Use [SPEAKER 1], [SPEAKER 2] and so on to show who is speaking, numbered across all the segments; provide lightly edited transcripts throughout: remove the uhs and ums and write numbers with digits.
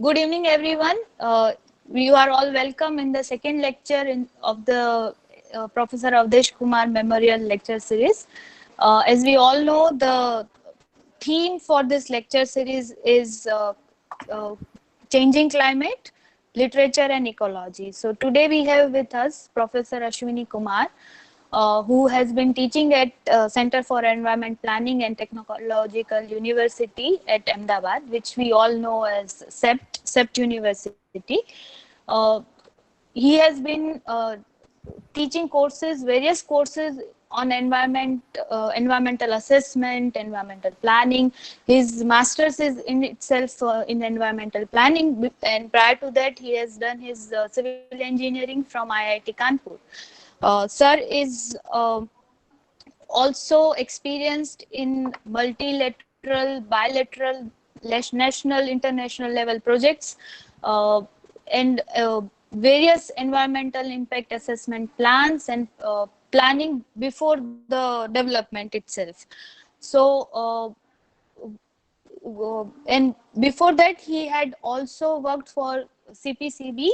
[SPEAKER 1] Good evening, everyone. You are all welcome in the second lecture of the Professor Avdesh Kumar Memorial Lecture Series. As we all know, the theme for this lecture series is uh, changing climate, literature and ecology. So today we have with us Professor Ashwini Kumar, who has been teaching at Center for Environment Planning and Technological University at Ahmedabad, which we all know as CEPT University. Uh, he has been teaching courses, various courses on environmental assessment, environmental planning. His master's is in itself in environmental planning, and prior to that, he has done his civil engineering from IIT Kanpur. Sir is also experienced in multilateral, bilateral, national, international level projects, uh, and various environmental impact assessment plans and planning before the development itself. So, and before that, he had also worked for CPCB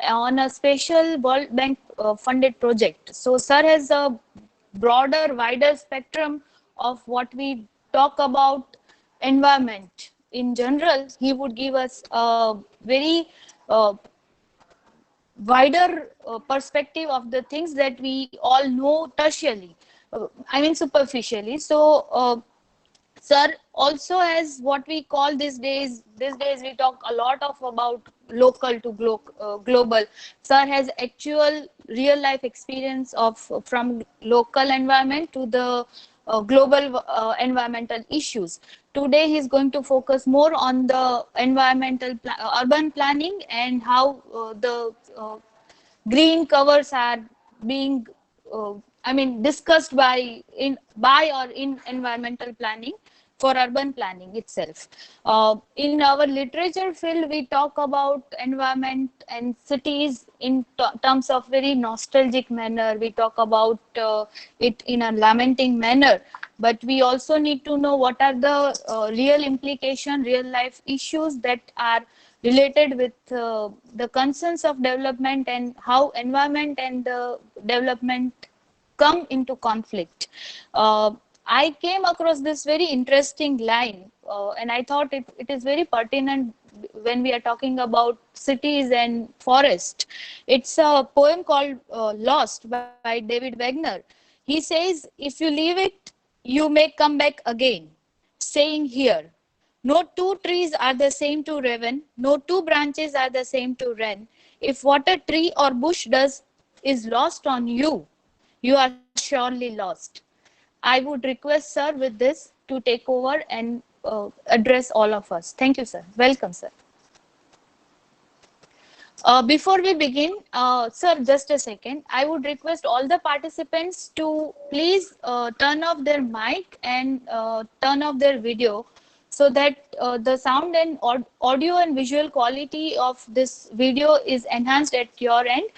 [SPEAKER 1] on a special World Bank funded project. So, sir has a broader, wider spectrum of what we talk about environment. In general, he would give us a very wider perspective of the things that we all know tertiarily, I mean superficially. So, sir also has what we call these days we talk a lot of about local to global. Sir has actual real life experience of from local environment to the global environmental issues. Today he is going to focus more on the urban planning and how the green covers are being uh, discussed by or in environmental planning for urban planning itself. In our literature field, we talk about environment and cities in terms of very nostalgic manner. We talk about it in a lamenting manner, but we also need to know what are the real implication, real life issues that are related with the concerns of development and how environment and the development come into conflict. I came across this very interesting line, and I thought it is very pertinent when we are talking about cities and forest. It's a poem called Lost by David Wagner. He says, if you leave it, you may come back again, saying here, no two trees are the same to raven, no two branches are the same to wren. If what a tree or bush does is lost on you, you are surely lost. I would request sir with this to take over and address all of us. Thank you, sir. Welcome, sir. Before we begin, sir, just a second. I would request all the participants to please turn off their mic and turn off their video so that the sound and audio and visual quality of this video is enhanced at your end.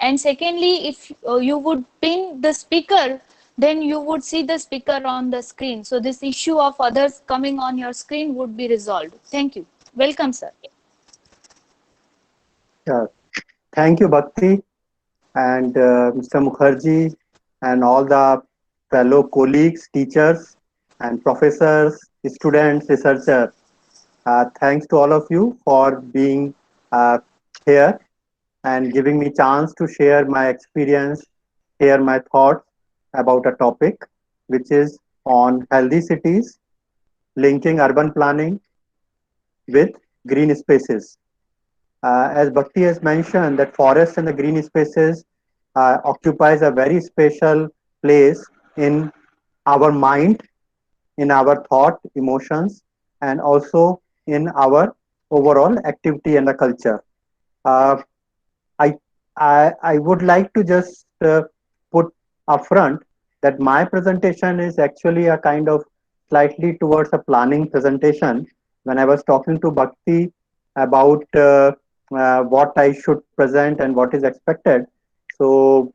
[SPEAKER 1] And secondly, if you would pin the speaker, then you would see the speaker on the screen. So this issue of others coming on your screen would be resolved. Thank you. Welcome, sir.
[SPEAKER 2] Yeah. Thank you, Bhakti, and Mr. Mukherjee, and all the fellow colleagues, teachers, and professors, students, researchers. Thanks to all of you for being uh, here and giving me chance to share my experience, share my thoughts about a topic which is on healthy cities, linking urban planning with green spaces. As Bhakti has mentioned, that forest and the green spaces occupies a very special place in our mind, in our thought, emotions, and also in our overall activity and the culture. Uh, I, I would like to just put upfront that my presentation is actually a kind of slightly towards a planning presentation. When I was talking to Bhakti about what I should present and what is expected, so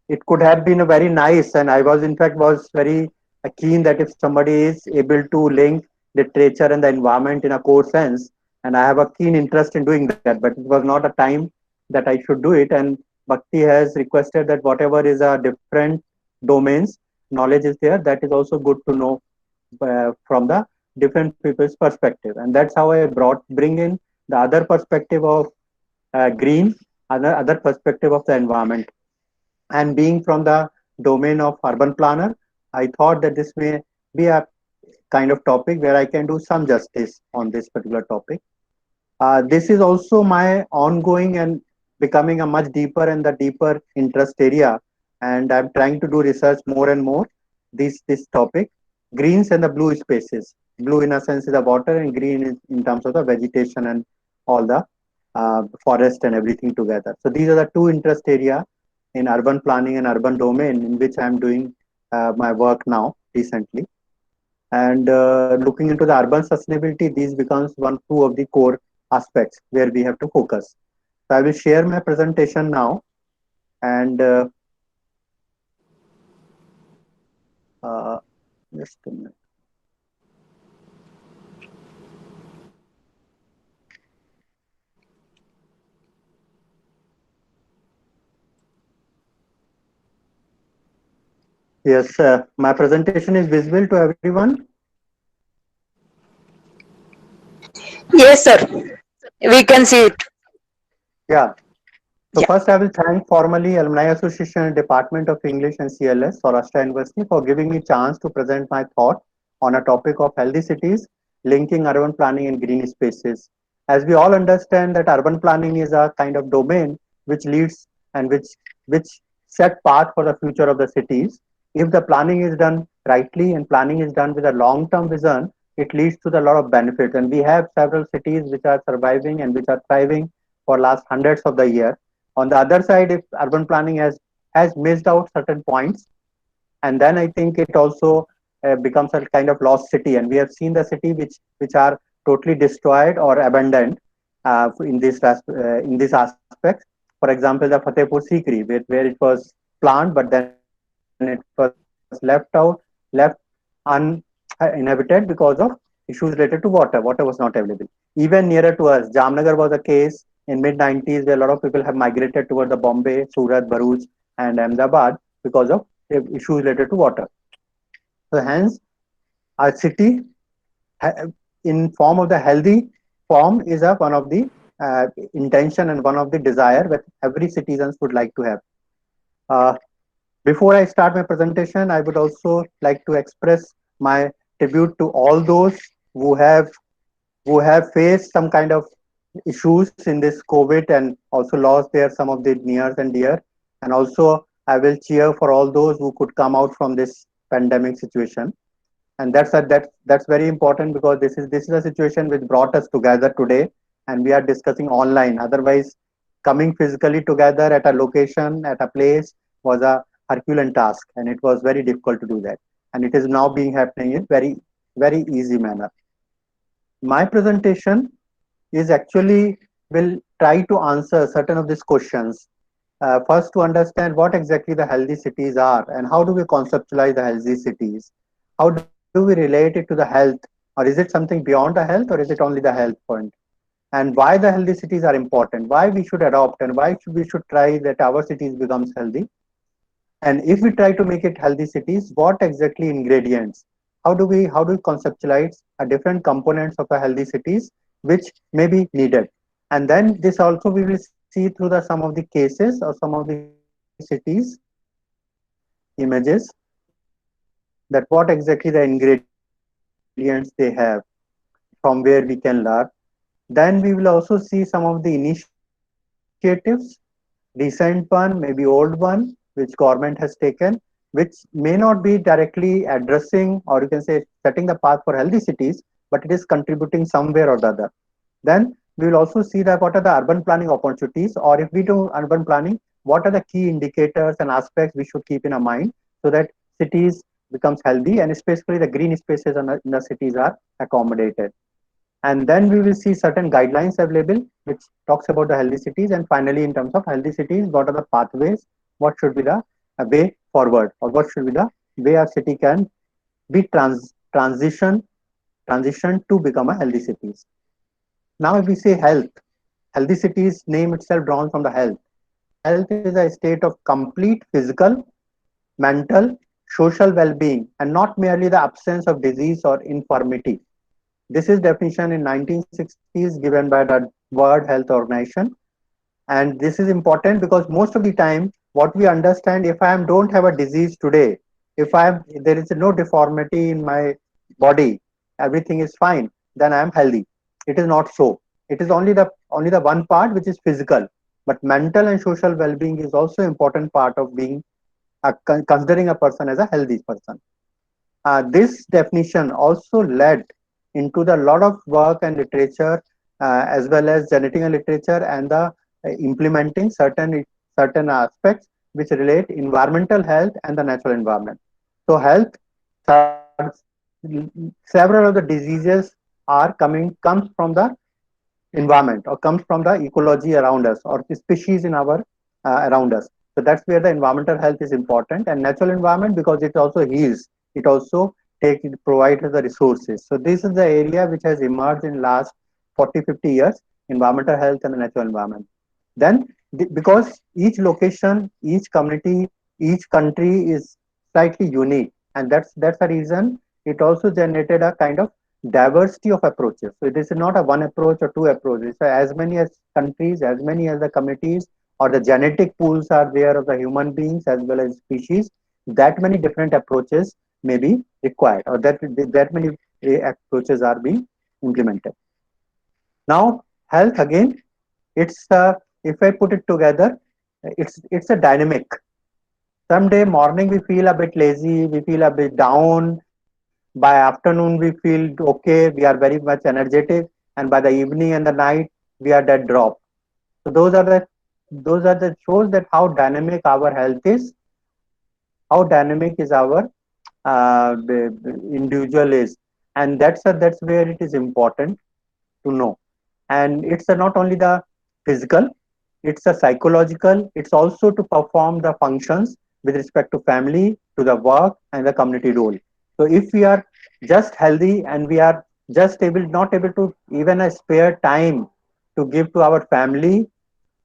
[SPEAKER 2] it could have been a very nice, and I was in fact was very keen that if somebody is able to link literature and the environment in a core sense, and I have a keen interest in doing that, but it was not a time that I should do it. And Bhakti has requested that whatever is a different domains, knowledge is there. That is also good to know from the different people's perspective, and that's how I bring in the other perspective of green, other perspective of the environment. And being from the domain of urban planner, I thought that this may be a kind of topic where I can do some justice on this particular topic. This is also my ongoing and becoming a much deeper and the deeper interest area, and I'm trying to do research more and more this topic, greens and the blue spaces. Blue in a sense is the water, and green is in terms of the vegetation and all the forest and everything together. So these are the two interest area in urban planning and urban domain in which I'm doing my work now recently. And looking into the urban sustainability, these becomes two of the core aspects where we have to focus. So I will share my presentation now, and uh, just a minute. Yes, my presentation is visible to everyone.
[SPEAKER 3] Yes, sir. We can see it.
[SPEAKER 2] Yeah. So
[SPEAKER 3] Yeah.
[SPEAKER 2] first, I will thank formally Alumni Association and Department of English and CLS, Saurashtra University, for giving me chance to present my thought on a topic of healthy cities, linking urban planning and green spaces. As we all understand that urban planning is a kind of domain which leads and which set path for the future of the cities. If the planning is done rightly and planning is done with a long-term vision, it leads to a lot of benefits. And we have several cities which are surviving and which are thriving for last hundreds of the year. On the other side, if urban planning has missed out certain points, and then I think it also becomes a kind of lost city. And we have seen the city which are totally destroyed or abandoned in this aspect. For example, the Fatehpur Sikri, where it was planned, but then it was left uninhabited because of issues related to water. Water was not available. Even nearer to us, Jamnagar was a case in mid 90s where a lot of people have migrated towards the Bombay, Surat, Bharuch, and Ahmedabad because of issues related to water. So hence, our city in form of the healthy form is a one of the intention and one of the desire that every citizens would like to have. Uh, Before I start my presentation, I would also like to express my tribute to all those who have faced some kind of issues in this COVID and also lost their some of the nears and dear. And also, I will cheer for all those who could come out from this pandemic situation. And that's very important because this is a situation which brought us together today, and we are discussing online. Otherwise, coming physically together at a location at a place was a Herculean task, and it was very difficult to do that. And it is now being happening in very easy manner. My presentation is actually will try to answer certain of these questions. First, to understand what exactly the healthy cities are and how do we conceptualize the healthy cities? How do we relate it to the health? Or is it something beyond the health, or is it only the health point? And why the healthy cities are important? Why we should adopt and why should we should try that our cities becomes healthy? And if we try to make it healthy cities, what exactly ingredients? How do we conceptualize a different components of a healthy cities which may be needed? And then this also we will see through the some of the cases or some of the cities images that what exactly the ingredients they have, from where we can learn. Then we will also see some of the initiatives, recent one, maybe old one, which government has taken, which may not be directly addressing or you can say setting the path for healthy cities, but it is contributing somewhere or the other. Then we will also see that what are the urban planning opportunities, or if we do urban planning, what are the key indicators and aspects we should keep in our mind so that cities becomes healthy and especially the green spaces in the cities are accommodated. And then we will see certain guidelines available which talks about the healthy cities, and finally in terms of healthy cities what are the pathways, what should be the way forward, or what should be the way our city can be transition to become a healthy cities. Now, if we say health, healthy cities name itself drawn from the health. Health is a state of complete physical, mental, social well-being, and not merely the absence of disease or infirmity. This is definition in 1960s given by the World Health Organization. And this is important because most of the time, what we understand, if I don't have a disease today, if there is no deformity in my body, everything is fine, then I am healthy. It is not so. It is only the one part which is physical, but mental and social well-being is also important part of being considering a person as a healthy person. This definition also led into the lot of work and literature, as well as genetic literature, and the implementing certain aspects which relate environmental health and the natural environment. So health, several of the diseases are comes from the environment, or comes from the ecology around us, or the species in our around us. So that's where the environmental health is important, and natural environment, because it also heals, it also it provides the resources. So this is the area which has emerged in last 40-50 years: environmental health and the natural environment. Then because each location, each community, each country is slightly unique, and that's the reason it also generated a kind of diversity of approaches. So this is not a one approach or two approaches. So as many as countries, as many as the communities, or the genetic pools are there of the human beings as well as species, that many different approaches may be required, or that many approaches are being implemented. Now, health again, it's if I put it together, it's a dynamic. Someday morning we feel a bit lazy, we feel a bit down. By afternoon we feel okay, we are very much energetic, and by the evening and the night we are dead drop. So those are the shows that how dynamic our health is, how dynamic is our individual is, and that's where it is important to know. And it's not only the physical, it's a psychological, it's also to perform the functions with respect to family, to the work, and the community role. So if we are just healthy and we are just able not able to even spare time to give to our family,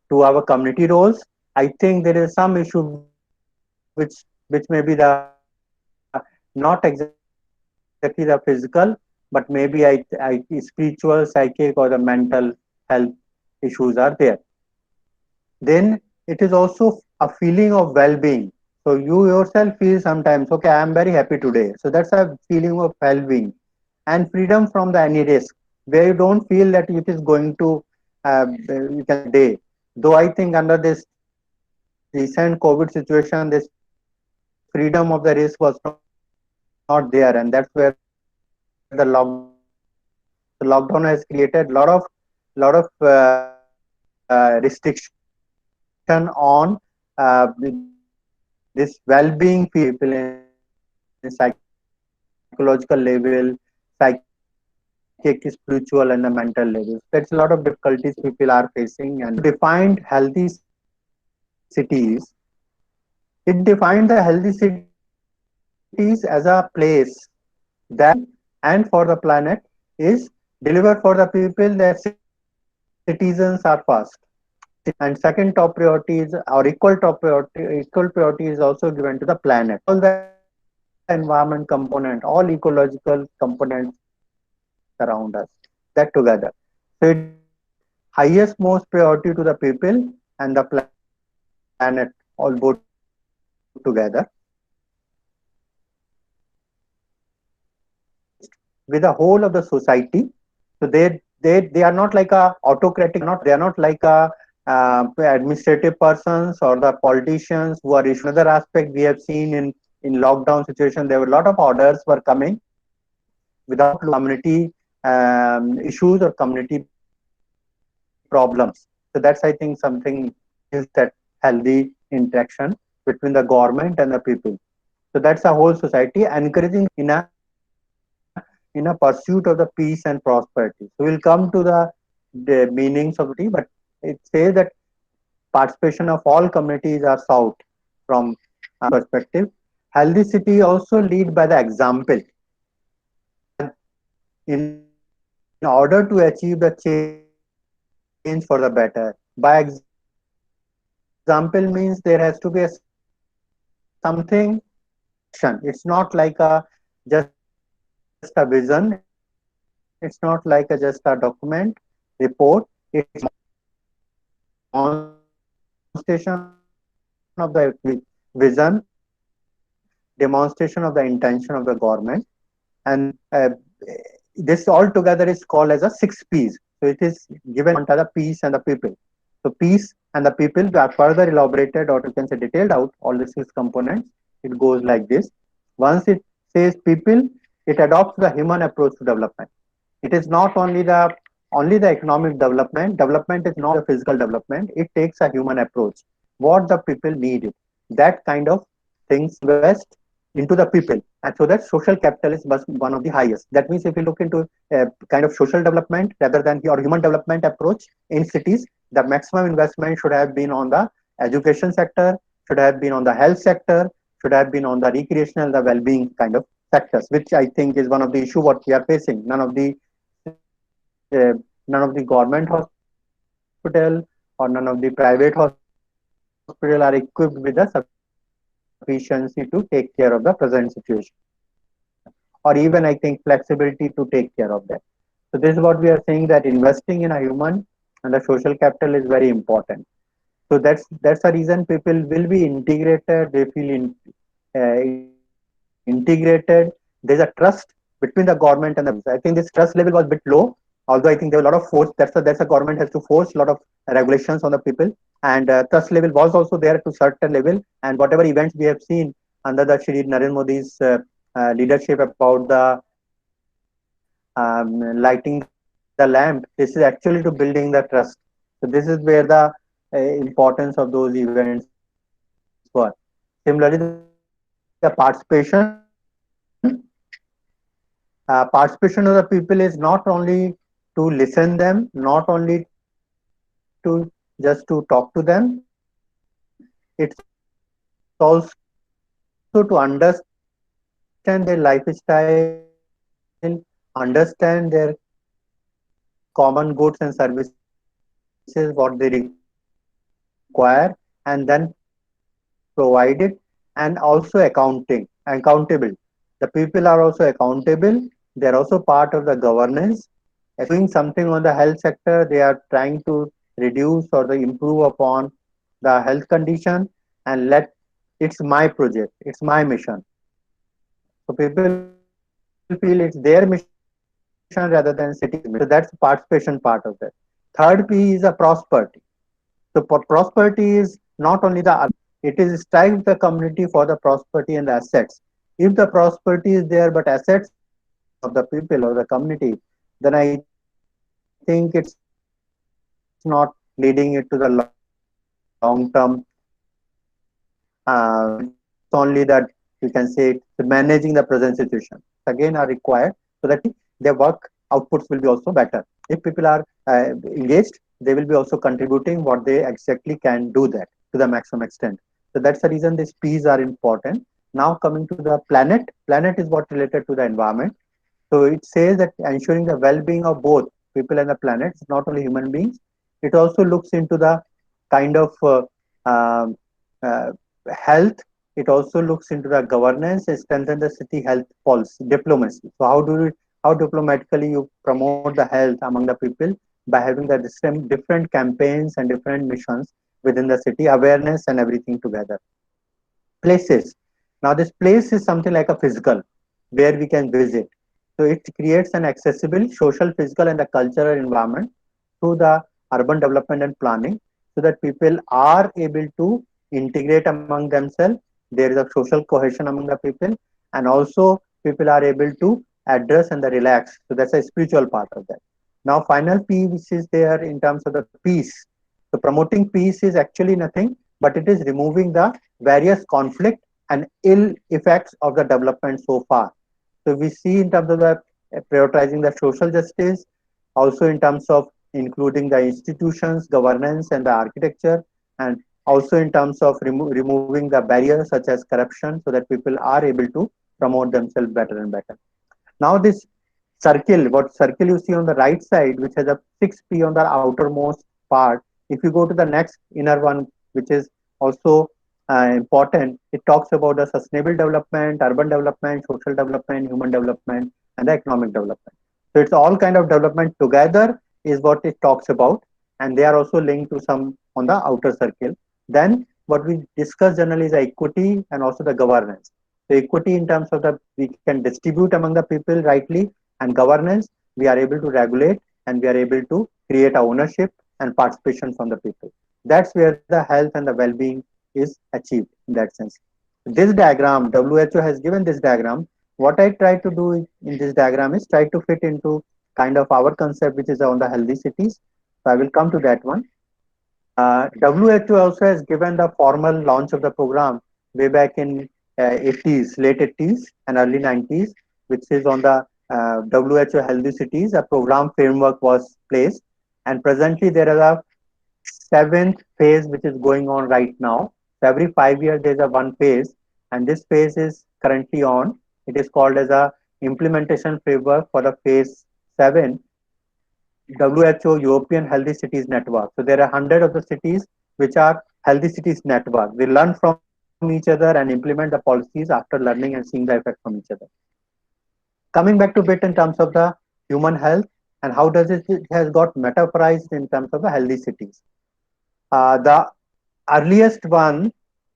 [SPEAKER 2] to our community roles, I think there is some issue which may be the not exactly the physical, but maybe spiritual, psychic, or the mental health issues are there. Then it is also a feeling of well-being. So you yourself feel sometimes, okay, I am very happy today. So that's a feeling of well-being. And freedom from the any risk, where you don't feel that it is going to you can say day. Though I think under this recent COVID situation, this freedom of the risk was not there, and that's where the lockdown has created lot of restriction on this well-being feeling of people in psychological level, psychic, spiritual, and the mental levels. That's a lot of difficulties people are facing, and defined healthy cities, it defined the healthy cities as a place that for the people and for the planet is deliver for the people that citizens are first. And second top priority is, or equal priority is also given to the planet. All the environment component, all ecological components around us, that together. So it highest most priority to the people and the planet, all both together. And with the whole of the society. So they are not like a autocratic, they are not like a administrative persons or the politicians who are issuing. Another aspect we have seen in lockdown situation, there were a lot of orders were coming without community issues or community problems. So that's, I think, something is that healthy interaction between the government and the people. So that's a whole society encouraging in a pursuit of the peace and prosperity. So we'll come to the meanings of the, but it says that participation of all communities are sought from perspective. Healthy city also lead by the example. In order to achieve the change, change for the better. By example means there has to be a something action. It's not like a just a vision. It's not like a just a document report. It's demonstration of the vision, demonstration of the intention of the government, and this all together is called as a six P's. So it is given under the peace and the people. So peace and the people are further elaborated, or you can say detailed out all the six components. It goes like this. Once it says people, it adopts the human approach to development. It is not only the economic development. Development is not the physical development. It takes a human approach. What the people need, that kind of things invest into the people, and so that social capital is one of the highest. That means if you look into kind of social development rather than your human development approach in cities, the maximum investment should have been on the education sector, should have been on the health sector, should have been on the recreational, the well-being kind of sectors, which I think is one of the issue what we are facing. None of the government hospital or none of the private hospital are equipped with the sufficiency to take care of the present situation, or even I think flexibility to take care of that. So this is what we are saying, that investing in a human and the social capital is very important. So that's the reason people will be integrated. They feel integrated. There's a trust between the government and the people. I think this trust level was a bit low, although I think there were a lot of force. That's a government has to force a lot of regulations on the people, and trust level was also there to certain level. And whatever events we have seen under the Shri Narendra Modi's leadership about the lighting the lamp, this is actually to building the trust. So this is where the importance of those events were. Similarly, the participation. Participation of the people is not only to listen them, not only to just to talk to them. It's also to understand their lifestyle, understand their common goods and services, what they require, and then provide it, and also account and also accountable. The people are also accountable. They are also part of the governance. If they are doing something on the health sector, they are trying to reduce or the improve upon the health condition and let it's my project, it's my mission. So people feel it's their mission. So people feel it's their mission rather than city's mission. So that's the participation part of that. Third P is a prosperity. So prosperity is not only it is strive the community for the prosperity and the assets. If the prosperity is there but assets are not there of the people or the community, then I think it's not leading it to the long-term it's only that you can say managing the present situation again are required, so that their work outputs will be also better. If people are engaged, they will be also contributing what they exactly can do that to the maximum extent. So that's the reason these P's are important. Now coming to the planet. Planet is what related to the environment. So it says that ensuring the well-being of both people and the planet, not only human beings, it also looks into the kind of um, uh, health. It also looks into the governance and strengthen the city health policy, diplomacy. So how diplomatically you promote the health among the people by having the different campaigns and different missions within the city, awareness and everything together. Places. Now this place is something like a physical where we can visit. So it creates an accessible social, physical and the cultural environment through the urban development and planning, so that people are able to integrate among themselves. There is a social cohesion among the people, and also people are able to address and the relax. So that's a spiritual part of that. Now final P which is there in terms of the peace. So promoting peace is actually nothing but it is removing the various conflict and ill effects of the development so far. So we see in terms of the prioritizing the social justice, also in terms of including the institutions, governance, and the architecture, and also in terms of removing the barriers such as corruption, so that people are able to promote themselves better and better. Now this circle, what circle you see on the right side, which has a 6P on the outermost part. If you go to the next inner one, which is also important, it talks about the sustainable development, urban development, social development, human development, and the economic development. So it's all kind of development together is what it talks about, and they are also linked to some on the outer circle. Then what we discuss generally is the equity and also the governance. So equity in terms of the we can distribute among the people rightly, and governance we are able to regulate and we are able to create a ownership and participation from the people. That's where the health and the well-being is achieved in that sense. This diagram, WHO has given this diagram. What I try to do in this diagram is try to fit into kind of our concept, which is on the healthy cities. So I will come to that one. WHO also has given the formal launch of the program way back in 80s, late 80s and early 90s, which is on the WHO Healthy Cities. A program framework was placed, and presently there is a seventh phase which is going on right now. So every 5 years there is a one phase, and this phase is currently on. It is called as a implementation framework for the phase 7 WHO European Healthy Cities Network. So there are 100 of the cities which are healthy cities network. We learn from each other and implement the policies after learning and seeing the effect from each other. Coming back to bit in terms of the human health and how does it has got metaphorized in terms of the healthy cities. The earliest one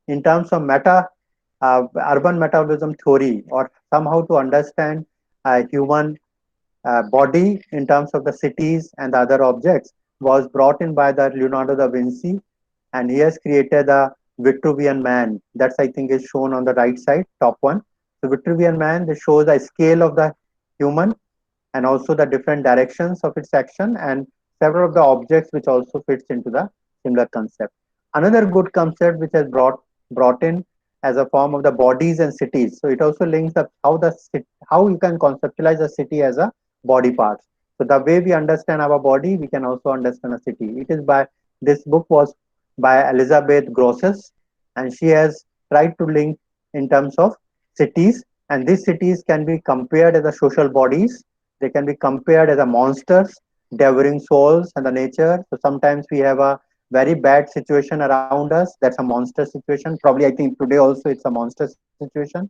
[SPEAKER 2] in terms of urban metabolism theory or somehow to understand human body in terms of the cities and the other objects was brought in by the Leonardo da Vinci, and he has created the Vitruvian Man. That's I think is shown on the right side, top one. So Vitruvian Man, this shows the scale of the human and also the different directions of its action and several of the objects which also fits into the similar concept. Another good concept which has brought in as a form of the bodies and cities. So it also links up how you can conceptualize a city as a body parts. So the way we understand our body, we can also understand a city. It is by this book was by Elizabeth Grosses, and she has tried to link in terms of cities, and these cities can be compared as a social bodies. They can be compared as a monsters, devouring souls and the nature. So sometimes we have a very bad situation around us. That's a monster situation. Probably I think today also it's a monster situation.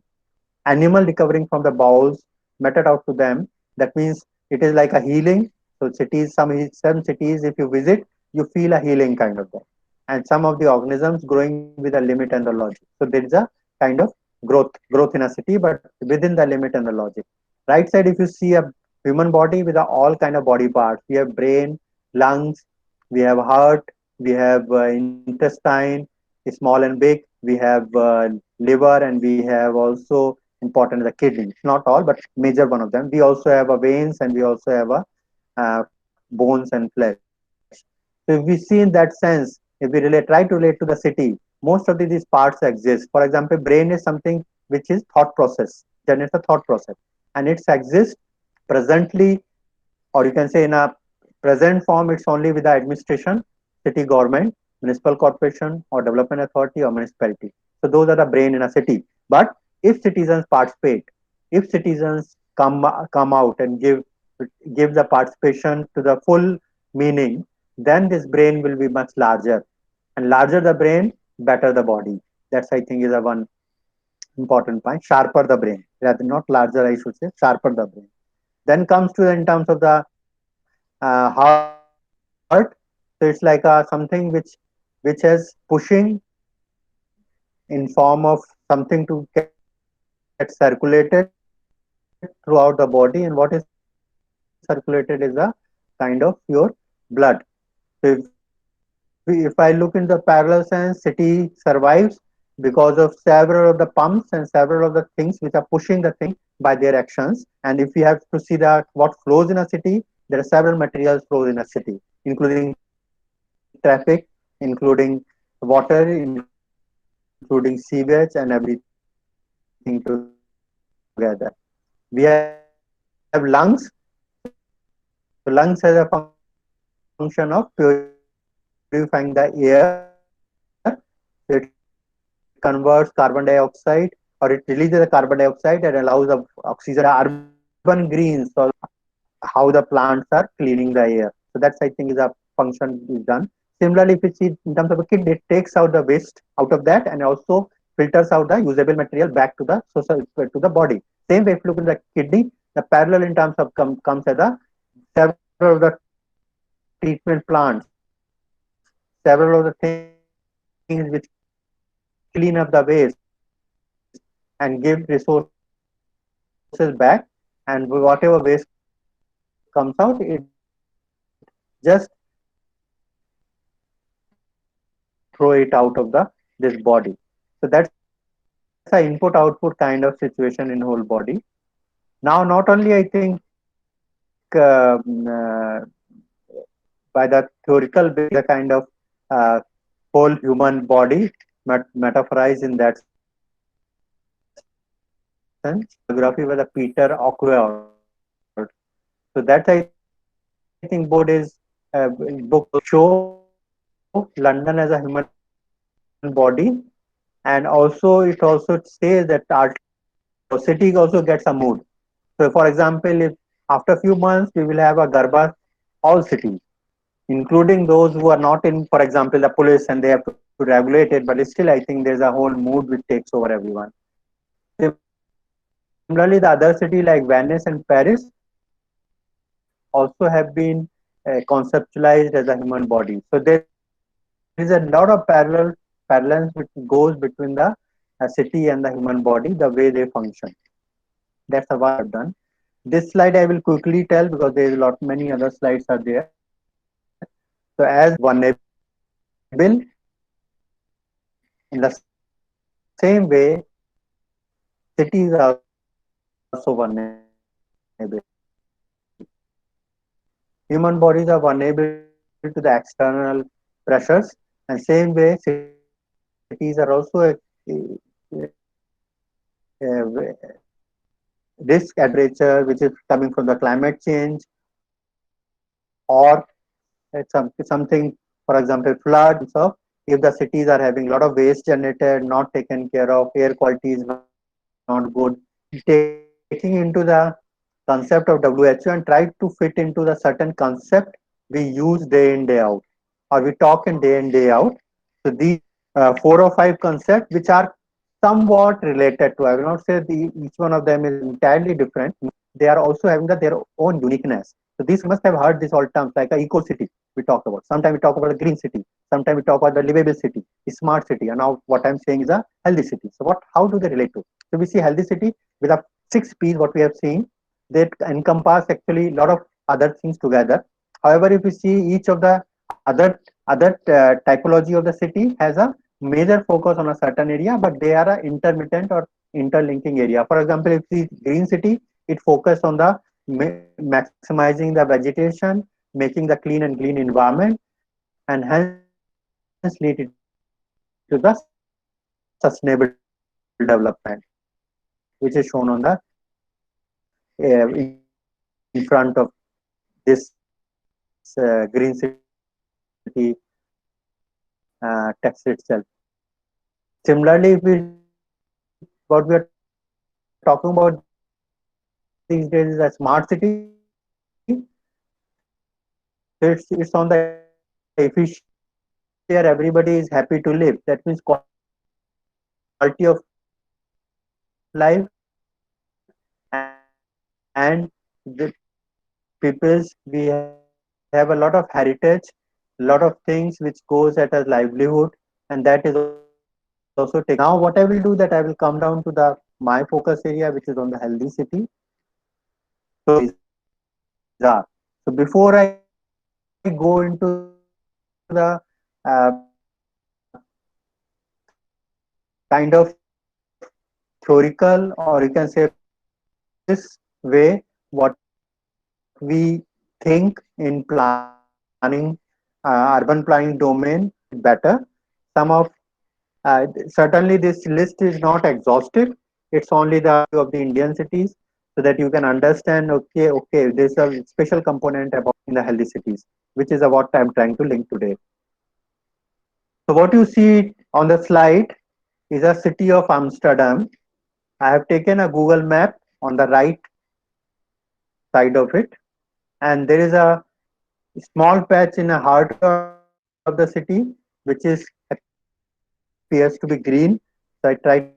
[SPEAKER 2] Animal recovering from the bowels meted out to them. That means it is like a healing. So cities, some cities, if you visit, you feel a healing kind of thing. And some of the organisms growing with a limit and the logic. So there is a kind of growth in a city, but within the limit and the logic. Right side, if you see a human body with all kind of body parts, we have brain, lungs, we have heart, we have intestine, small and big. We have liver, and we have also important the kidneys. Not all, but major one of them. We also have a veins, and we also have a bones and flesh. So if we see in that sense, if we try to relate to the city, most of these parts exist. For example, brain is something which is thought process, generates a thought process, and it exists presently, or you can say in a present form, it's only with the administration, city government, municipal corporation, or development authority or municipality. So those are the brain in a city. But if citizens participate, if citizens come out and give the participation to the full meaning, then this brain will be much larger. And larger the brain, better the body. That's I think is a one important point. Sharper the brain, rather not larger, I should say, sharper the brain. Then comes to in terms of the heart. So it's like something which has pushing in form of something to get circulated throughout the body. And what is circulated is a kind of your blood. So if I look in the parallel sense, city survives because of several of the pumps and several of the things which are pushing the thing by their actions. And if we have to see that what flows in a city, there are several materials flows in a city, including traffic, including water, including sewage and everything together. We have lungs. So lungs has a function of purifying the air. So it converts carbon dioxide or it releases the carbon dioxide and allows the oxygen to enter the air. So that's I think is a part of the urban greens or how the plants are cleaning the air. So that's I think is a part of the function is done. Similarly, if you see in terms of a kidney, it takes out the waste out of that and also filters out the usable material back to the social to the body. Same way, if you look at the kidney, the parallel in terms of comes as the several of the treatment plants, several of the things which clean up the waste and give resources back, and whatever waste comes out, it just throw it out of the this body. So that's an input output kind of situation in whole body. Now, not only I think by the theoretical way, the kind of uh, whole human body metaphorized in that sense. Biography by the Peter Ockwold. So that I think board is book show London as a human body, and also it also says that city also gets a mood. So, for example, if after a few months we will have a Garba all cities, including those who are not in, for example, the police, and they have to regulate it, but still I think there's a whole mood which takes over everyone. Similarly, the other city like Venice and Paris also have been conceptualized as a human body. So there is a lot of parallels which goes between the city and the human body, the way they function. That's the one I have done. This slide I will quickly tell because there is a lot many other slides are there. So as we see in terms of cities are vulnerable, in the same way cities are also vulnerable. Human bodies are vulnerable to the external pressures, and same way cities are also risk temperature which is coming from the climate change, or something, for example, flood in terms of if the cities are having a lot of waste generated, not taken care of, air quality is not good. Taking into the concept of WHO and try to fit into the certain concept we use day in day out, or we talk in day in day out. So these 4 or 5 concepts which are somewhat related to, I will not say each one of them is entirely different. They are also having their own uniqueness. So these you must have heard these all terms like a eco city we talk about. Sometimes we talk about a green city. Sometimes we talk about the livable city, a smart city. And now what I'm saying is a healthy city. So what? How do they relate to? So we see healthy city with a 6 P's. What we have seen, they encompass actually a lot of other things together. However, if we see each of the other typology of the city has a major focus on a certain area, but they are a intermittent or interlinking area. For example, if the green city, it focus on the maximizing the vegetation, making the clean and green environment, and hence lead it to the sustainable development, which is shown on the in front of this green city text itself. Similarly, if we what we are talking about these days is a smart city. So it's on the efficiency where everybody is happy to live. That means quality of life, and the peoples we have a lot of heritage, lot of things which goes at a livelihood, and that is also taken care of. Now what I will do that I will come down to the my focus area which is on the healthy city. So what these are. So before I go into the kind of theoretical, or you can say practice way what we think in planning, urban planning domain better. Some of certainly this list is not exhaustive. It's only the of the Indian cities, so that you can understand. Okay, there's a special component about in the healthy cities, which is what I'm trying to link today. So what you see on the slide is a city of Amsterdam. I have taken a Google map on the right side of it, and there is a small patch in the heart of the city, which is appears to be green. So I try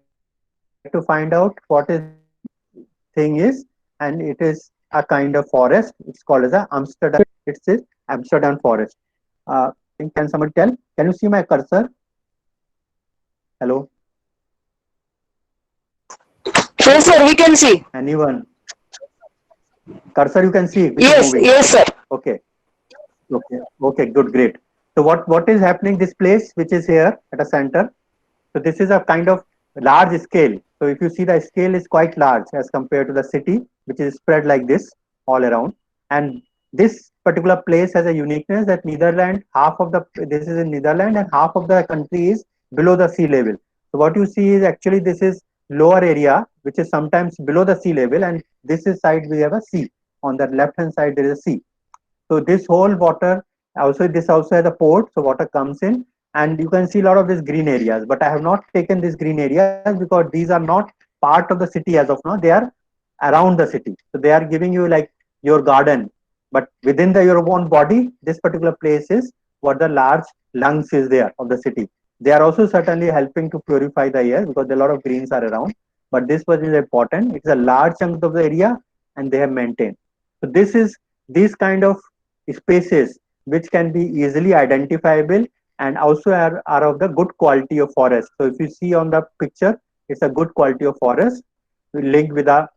[SPEAKER 2] to find out what is thing is, and it is a kind of forest. It's called as a Amsterdam. It's Amsterdam forest. Can somebody tell? Can you see my cursor? Hello,
[SPEAKER 3] Yes, sir, we can see.
[SPEAKER 2] anyone? Cursor you can see which is
[SPEAKER 3] Yes,
[SPEAKER 2] moving.
[SPEAKER 3] yes, sir.
[SPEAKER 2] Okay. Okay. Okay. Good. Great. So what is happening? This place which is here at a center. So this is a kind of large scale. So if you see the scale is quite large as compared to the city, which is spread like this all around. And this particular place has a uniqueness that Netherlands, half of the this is in Netherlands and half of the country is below the sea level. So what you see is actually this is lower area which is sometimes below the sea level, and this is side we have a sea. On the left hand side there is a sea. So this whole water also this also has a port, so water comes in, and you can see a lot of these green areas. But I have not taken these green areas because these are not part of the city as of now. They are around the city, so they are giving you like your garden. But within the your own body, this particular place is what the large lungs is there of the city. They are also certainly helping to purify the air because a lot of greens are around. But this was is important. It's a large chunk of the area, and they have maintained. So this is these kind of spaces which can be easily identifiable and also are of the good quality of forest. So if you see on the picture, it's a good quality of forest linked with the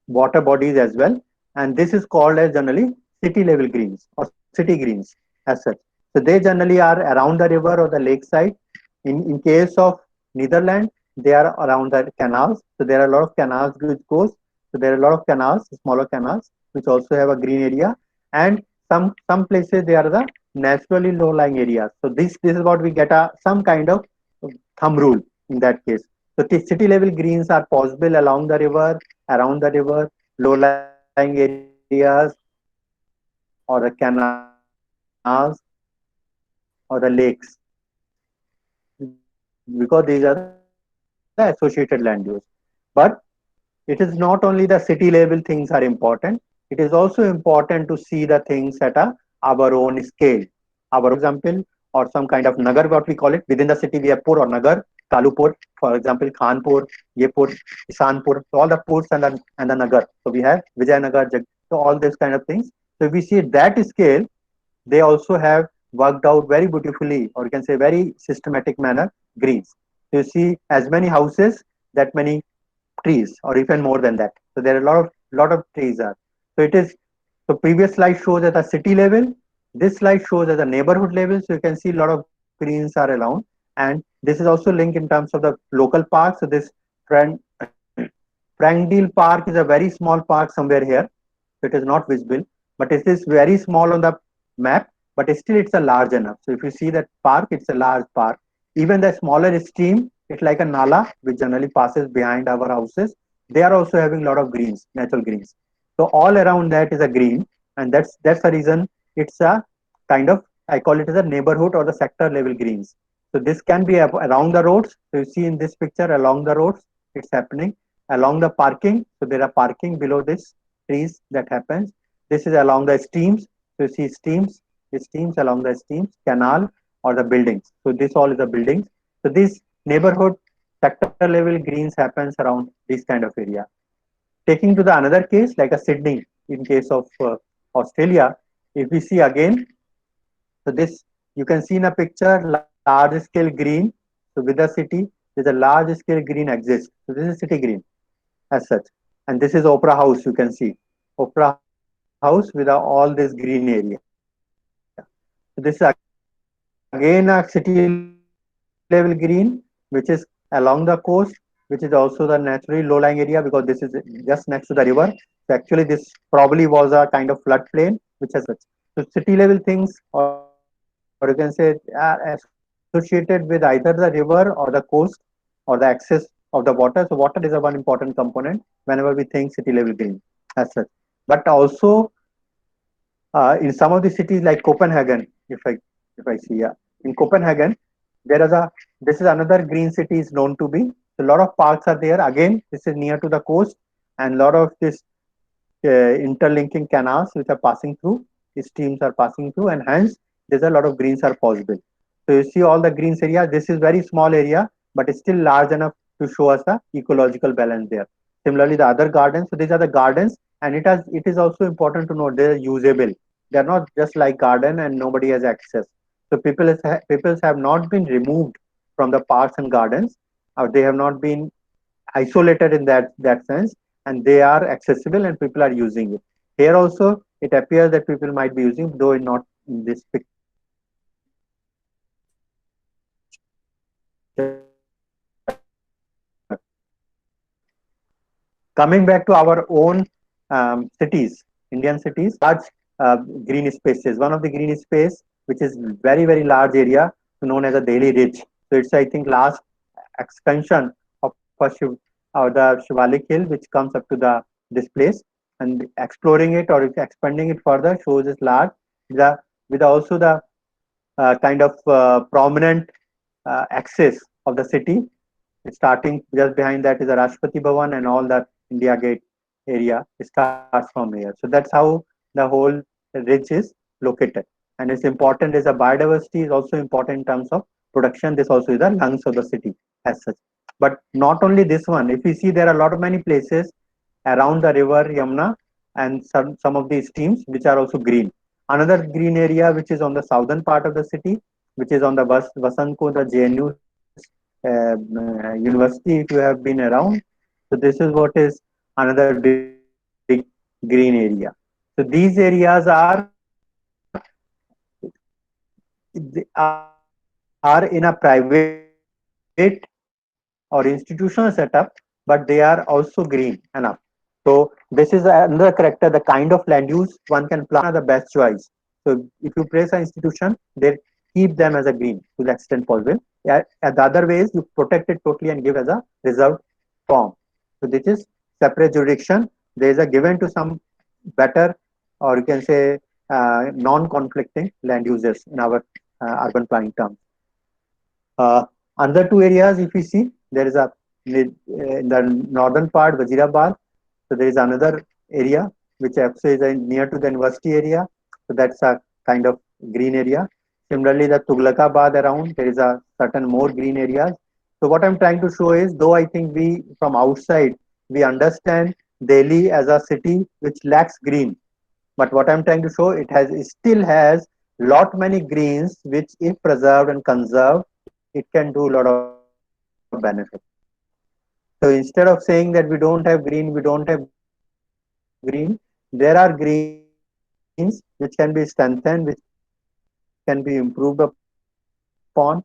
[SPEAKER 2] water bodies as well. And this is called as generally city level greens or city greens as such. So they generally are around the river or the lakeside. In case of Netherlands, they are around the canals. So there are a lot of canals which goes. So there are a lot of canals, smaller canals, which also have a green area. And some places they are the naturally low lying areas. So this is what we get a some kind of thumb rule in that case. So the city level greens are possible along the river, around the river, low lying areas, or the canals, or the lakes, because these are the associated land use. But it is not only the city level things are important, it is also important to see the things at our own scale. Our own scale, for example, or some kind of nagar, what we call it. Within the city, we have pur or nagar. Kalupur, for example, Khanpur, Yepur, Isanpur, so all the ports and the nagar. So we have Vijayanagar, so all these kind of things. So if we see that scale, they also have worked out very beautifully, or you can say very systematic manner, greens. So you see as many houses, that many trees, or even more than that. So there are a lot of trees are. So it is. So previous slide shows at the city level. This slide shows at the neighborhood level. So you can see a lot of greens are around, and this is also linked in terms of the local park. So this Frank Frankdale Park is a very small park somewhere here. So it is not visible, but it is very small on the map. But still, it's a large enough. So if you see that park, it's a large park. Even the smaller stream, it's like a nala which generally passes behind our houses. They are also having a lot of greens, natural greens. So all around that is a green, and that's the reason it's a kind of, I call it as a neighborhood or the sector level greens. So this can be around the roads. So you see in this picture along the roads, it's happening along the parking. So there are parking below this trees that happens. This is along the streams. So you see streams, the streams along the streams, canal or the buildings. So this all is the buildings. So this neighborhood sector level greens happens around this kind of area. Taking to the another case like a Sydney in case of Australia, if we see again, so this you can see in a picture large scale green. So with the city, there's a large scale green exists. So this is city green as such. And this is Opera House, you can see. Opera House with all this green area. So this is again a city level green, which is along the coast, which is also the naturally low lying area because this is just next to the river. So actually this probably was a kind of floodplain which has such. So city level things, or you can say associated with either the river or the coast or the access of the water. So water is a one important component whenever we think city level green as such. But also in some of the cities like Copenhagen, if I see, yeah, in Copenhagen, there is a this is another green city is known to be. So a lot of parks are there. Again, this is near to the coast, and a lot of this interlinking canals which are passing through. streams are passing through, and hence there's a lot of greens are possible. So you see all the greens area. This is very small area, but it's still large enough to show us the ecological balance there. Similarly, the other gardens. So these are the gardens, and it is also important to note they're usable. They're not just like garden and nobody has access. So people have not been removed from the parks and gardens, or they have not been isolated in that sense, and they are accessible and people are using it. Here also, it appears that people might be using, though not in this picture. Coming back to our own cities, Indian cities, large green spaces. One of the green space, which is very large area, known as a Delhi Ridge. So it's, I think, last extension of the Shivalik Hill, which comes up to this place, and exploring it or expanding it further shows its large, the with also the kind of prominent axis of the city. Starting just behind that is the Rashtrapati Bhavan, and all that India Gate area starts from here. So that's how the whole ridge is located. And it's important is the biodiversity is also important in terms of production. This also is the lungs of the city as such. But not only this one, if we see there are a lot of many places around the river Yamuna and some of these streams which are also green. Another green area which is on the southern part of the city, which is on the Vasant the JNU university, if you have been around. So this is what is another big green area. So these areas are in a private or institutional setup, but they are also green enough. So this is another character. The kind of land use one can plan are the best choice. So if you place an institution, they keep them as a green to the extent possible. Yeah, and the other ways you protect it totally and give as a reserved form. So this is separate jurisdiction. There is a given to some better, or you can say non-conflicting land uses in our urban planning terms. Another two areas, if we see, there is a in the northern part, Wazirabad. So there is another area which also is near to the university area. So that's a kind of green area. Similarly, the Tughlakabad around, there is a certain more green areas. So what I'm trying to show is, though I think we from outside we understand Delhi as a city which lacks green, but what I'm trying to show, it still has lot many greens which, if preserved and conserved, it can do a lot of benefit. So instead of saying that we don't have green, there are greens which can be strengthened, which can be improved upon,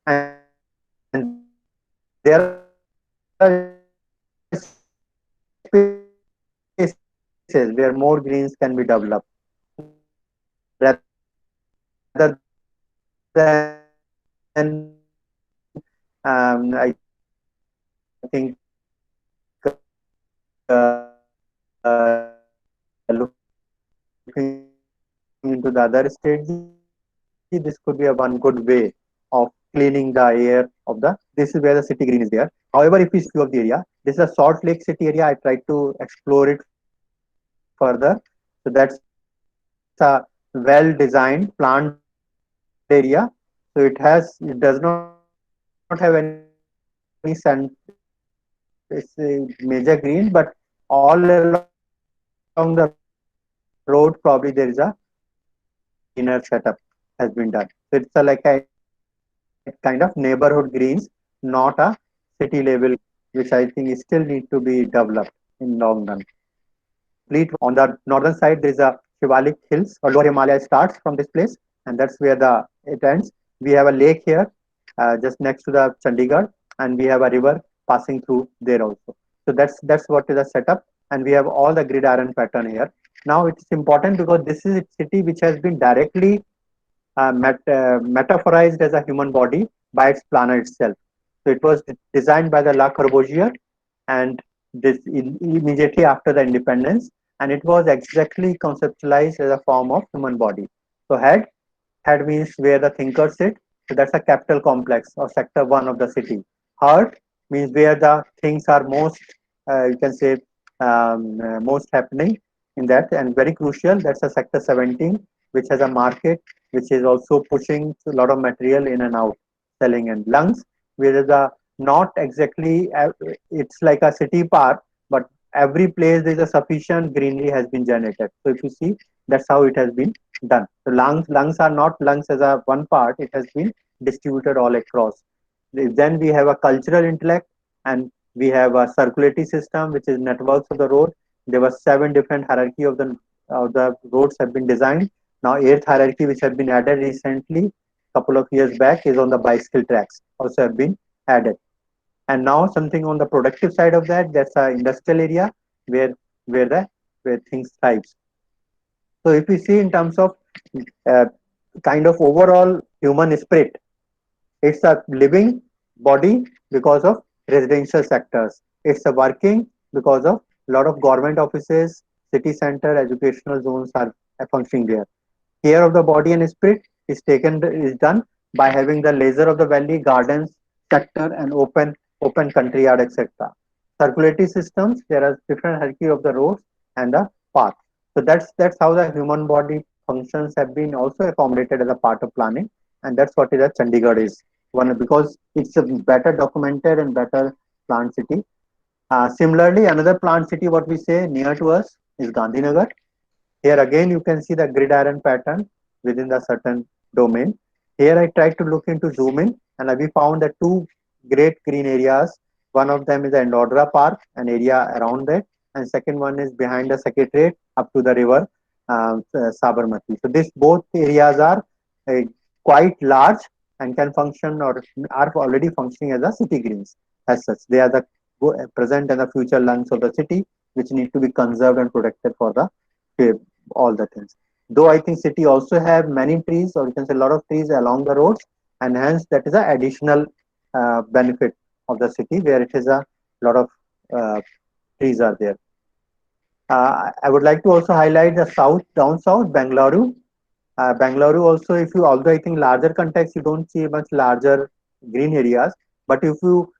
[SPEAKER 2] and there are spaces where more greens can be developed rather than looking into the other strategy, this could be a one good way of cleaning the air of the. This is where the city green is there. However, if we see few of the area, this is a Salt Lake City area. I tried to explore it further. So that's a well-designed planned area. So it does not have any it's a major green, but all along the road probably there is a greener setup has been done. So it's a like a kind of neighborhood greens, not a city level green, which I think is still need to be developed in long run. Complete on the northern side there is a Shivalik Hills or Lower Himalaya starts from this place, and that's where it ends. We have a lake here just next to the Chandigarh, and we have a river passing through there also. So that's what is the setup, and we have all the grid iron pattern here. Now it's important because this is a city which has been directly metaphorized as a human body by its planner itself. So it was designed by the Le Corbusier, and immediately after the independence, and it was exactly conceptualized as a form of human body. So head means where the thinkers sit. So that's a capital complex or sector one of the city. Heart means where the things are most, you can say, most happening in that, and very crucial, that's a sector 17, which has a market which is also pushing a lot of material in and out, selling. And lungs, where is a not exactly it's like a city park, but every place there is a sufficient greenery has been generated. So if you see, that's how it has been done. So lungs are not lungs as a one part, it has been distributed all across. Then we have a cultural intellect, and we have a circulatory system, which is networks of the road. There were 7 different hierarchy of the roads have been designed. Now eighth hierarchy, which have been added recently, couple of years back, is on the bicycle tracks. Also have been added. And now something on the productive side of that, that's a industrial area where where the where things thrives. So if we see in terms of uh, kind of overall human spirit, it's a living body because of residential sectors. It's a working because of a lot of government offices, city center, educational zones are functioning there. Care of the body and spirit is done by having the leisure of the valley, gardens, sector, and open country yard, etc. Circulatory systems, there are different hierarchy of the roads and the path. So that's how the human body functions have been also accommodated as a part of planning, and that's what is a Chandigarh is one, because it's a better documented and better planned city. Similarly, another planned city, what we say near to us, is Gandhinagar. Here again, you can see the gridiron pattern within the certain domain. Here I tried to look into zoom in, and we found that two great green areas. One of them is the Endodra Park, an area around that, and second one is behind the Secretariat up to the river Sabarmati. So these both areas are uh, quite large and can function or are already functioning as a city greens as such. They are the present and the future lungs of the city, which need to be conserved and protected for the all the things. Though I think city also have many trees, or you can say a lot of trees along the roads, and hence that is an additional benefit of the city where it is a lot of uh, trees are there. I would like to also highlight the south, down south, Bangalore. Bangalore also, if you, although I think larger context, you don't see much larger green areas, but if you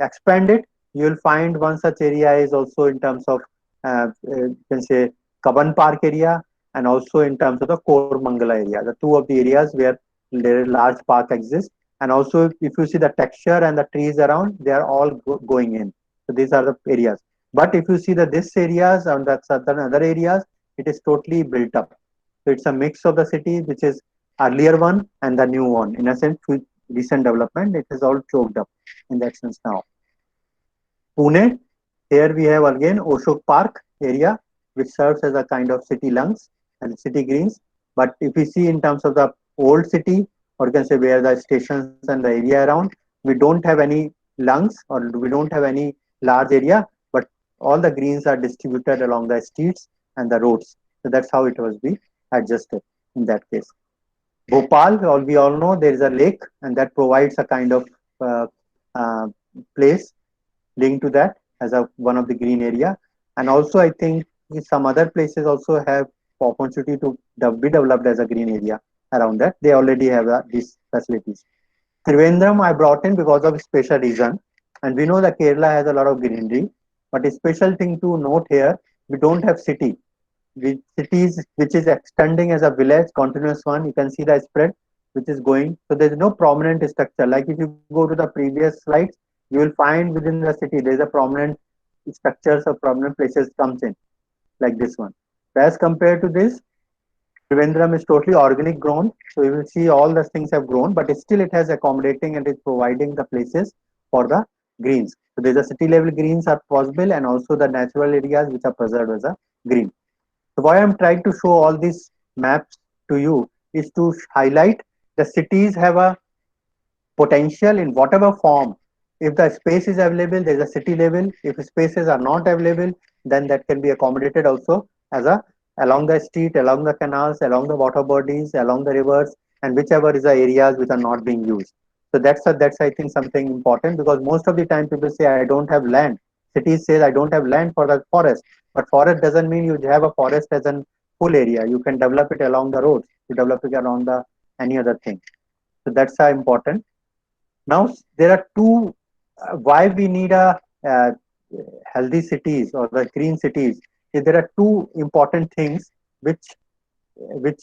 [SPEAKER 2] expand it, you will find one such area is also in terms of, you can say, Kaban Park area, and also in terms of the Kormangala area, the two of the areas where there large park exists. And also, if you see the texture and the trees around, they are all going in. So these are the areas. But if you see the this areas and the certain other areas, it is totally built up. So it's a mix of the city, which is earlier one and the new one. In a sense, with recent development, it is all choked up in that sense now. Pune, here we have again Oshok Park area, which serves as a kind of city lungs and city greens. But if we see in terms of the old city, or you can say where the stations and the area around, we don't have any lungs or we don't have any large area, but all the greens are distributed along the streets and the roads. So that's how it was be adjusted in that case. Bhopal, we all know there is a lake, and that provides a kind of uh, uh, place linked to that as a one of the green area. And also I think some other places also have opportunity to be developed as a green area around that. They already have these facilities. Trivandrum I brought in because of special reason, and we know that Kerala has a lot of greenery, but a special thing to note here, we don't have city. We, cities which is extending as a village, continuous one, you can see the spread which is going. So there is no prominent structure. Like if you go to the previous slides, you will find within the city there is a prominent structures or prominent places comes in like this one. As compared to this, Trivandrum is totally organic grown. So you will see all the things have grown, but still it has accommodating and is providing the places for the greens. So there's a city level greens are possible, and also the natural areas which are preserved as a green. So why I'm trying to show all these maps to you is to highlight the cities have a potential in whatever form. If the space is available, there's a city level. If spaces are not available, then that can be accommodated also as a along the street, along the canals, along the water bodies, along the rivers, and whichever is the areas which are not being used. So that's I think something important, because most of the time people say I don't have land. Cities say I don't have land for the forest, but forest doesn't mean you have a forest as a full area. You can develop it along the roads. You develop it around the any other thing. So that's important. Now there are why we need a healthy cities or the green cities. there are two important things which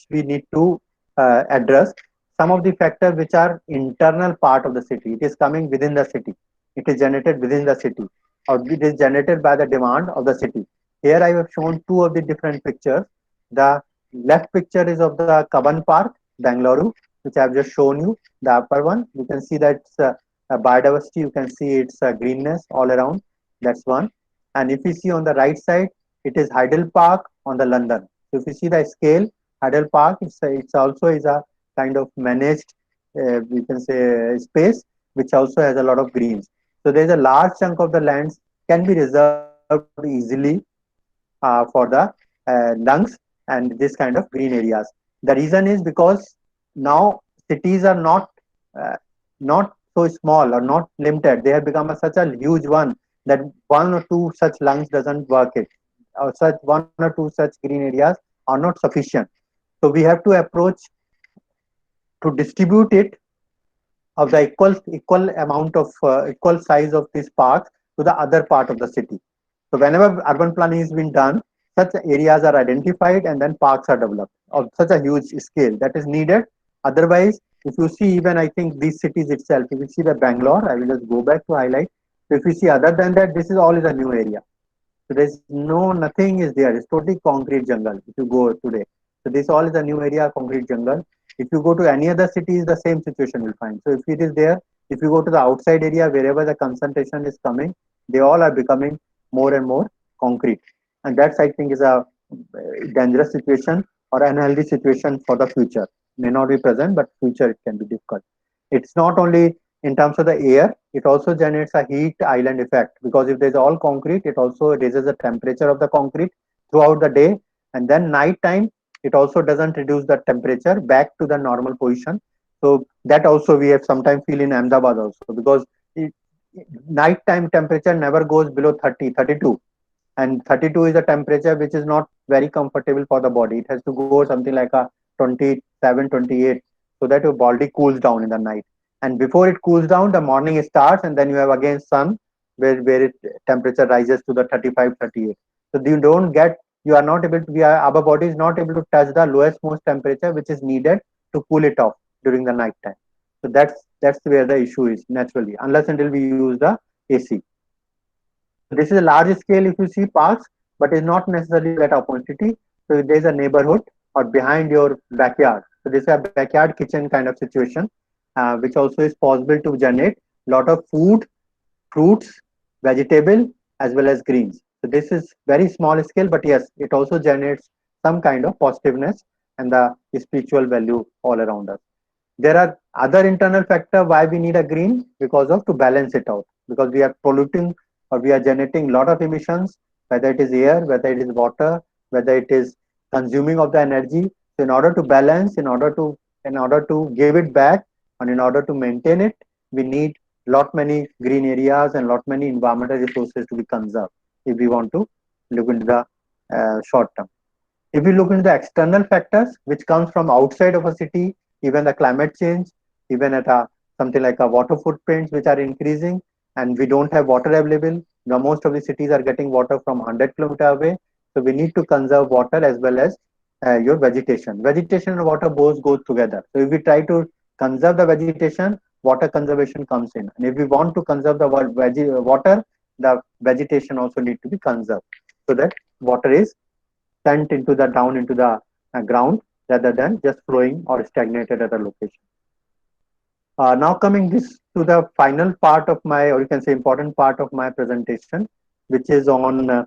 [SPEAKER 2] we need to address. Some of the factors which are internal part of the city, it is coming within the city, it is generated within the city, or it is generated by the demand of the city. Here I have shown two of the different pictures. The left picture is of the Kaban Park, Bangalore, which I have just shown you. The upper one, you can see that biodiversity, you can see its greenness all around. That's one. And if you see on the right side, it is Hyde Park on the London. So if you see the scale, Hyde Park, it's also is a kind of managed, we can say, space, which also has a lot of greens. So there's a large chunk of the lands can be reserved easily for the lungs and this kind of green areas. The reason is because now cities are uh, not so small or not limited. They have become such a huge one that one or two such lungs doesn't work it. Or such one or two such green areas are not sufficient. So we have to approach to distribute it of the equal amount of equal size of these parks to the other part of the city. So whenever urban planning is being done, such areas are identified and then parks are developed of such a huge scale that is needed. Otherwise, if you see even I think these cities itself, if you see the Bangalore, I will just go back to highlight. So if you see other than that, this is all is a new area. So there's no nothing is there. It's totally concrete jungle if you go today. So this all is a new area, concrete jungle. If you go to any other cities, the same situation will find. So if it is there, if you go to the outside area, wherever the concentration is coming, they all are becoming more and more concrete. And that's I think is a dangerous situation or unhealthy situation for the future. May not be present, but future it can be difficult. It's not only in terms of the air, it also generates a heat island effect because if there's all concrete, it also raises the temperature of the concrete throughout the day. And then night time, it also doesn't reduce the temperature back to the normal position. So that also we have sometimes feel in Ahmedabad also because it, nighttime temperature never goes below 30, 32, and 32 is a temperature which is not very comfortable for the body. It has to go something like a 27, 28, so that your body cools down in the night. And before it cools down, the morning starts, and then you have again sun, where it temperature rises to the 35, 38. So you don't get, you are not able to, our body is not able to touch the lowest most temperature which is needed to cool it off during the night time. So that's where the issue is naturally, unless until we use the AC. So this is a large scale if you see parks, but it's not necessarily that opportunity. So there's a neighborhood or behind your backyard. So this is a backyard kitchen kind of situation, which also is possible to generate a lot of food, fruits, vegetable, as well as greens. So this is very small scale, but yes, it also generates some kind of positiveness and the spiritual value all around us. There are other internal factor why we need a green because of to balance it out because we are polluting or we are generating a lot of emissions, whether it is air, whether it is water, whether it is consuming of the energy. So in order to balance, in order to give it back and in order to maintain it, we need lot many green areas and lot many environmental resources to be conserved if we want to look into the short term. If we look into the external factors which comes from outside of a city, even the climate change, even at a something like a water footprints which are increasing, and we don't have water available. Now most of the cities are getting water from 100 kilometers away, so we need to conserve water as well as your vegetation. Vegetation and water both go together. So if we try to conserve the vegetation, water conservation comes in, and if we want to conserve the water, the vegetation also need to be conserved so that water is sent into the down into the ground rather than just flowing or stagnated at a location. Now coming this to the final part of my, or you can say important part of my presentation, which is on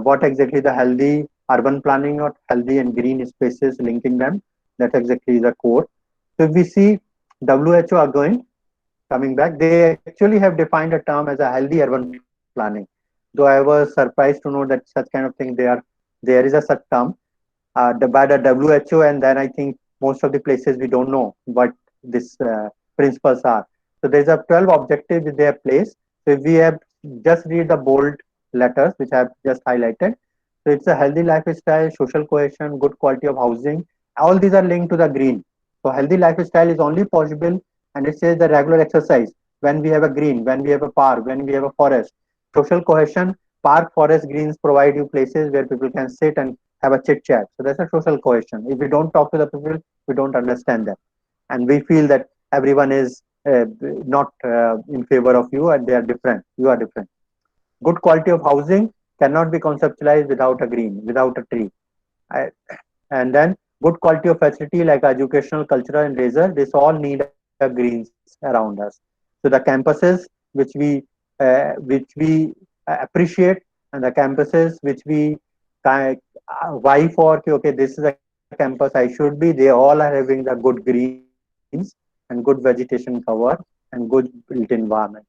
[SPEAKER 2] what exactly the healthy urban planning or healthy and green spaces linking them. That exactly is the core. So if we see WHO again coming back, they actually have defined a term as a healthy urban planning. Though I was surprised to know that such kind of thing there is a such term by the WHO, and then I think most of the places we don't know what these principles are. So there's a 12 objectives which they have placed. So if we have just read the bold letters which I have just highlighted. So it's a healthy lifestyle, social cohesion, good quality of housing. All these are linked to the green. So healthy lifestyle is only possible, and it says the regular exercise when we have a green, when we have a park, when we have a forest. Social cohesion Park, forest, greens provide you places where people can sit and have a chit chat. So that's a social cohesion. If we don't talk to the people, we don't understand them, and we feel that everyone is not in favor of you, and they are different. You are different. Good quality of housing cannot be conceptualized without a green, without a tree. I, and then good quality of facility like educational, cultural, and leisure. This all need a greens around us. So the campuses which we appreciate, and the campuses which we vie for. Okay, this is a campus I should be. They all are having the good greens and good vegetation cover and good built environment.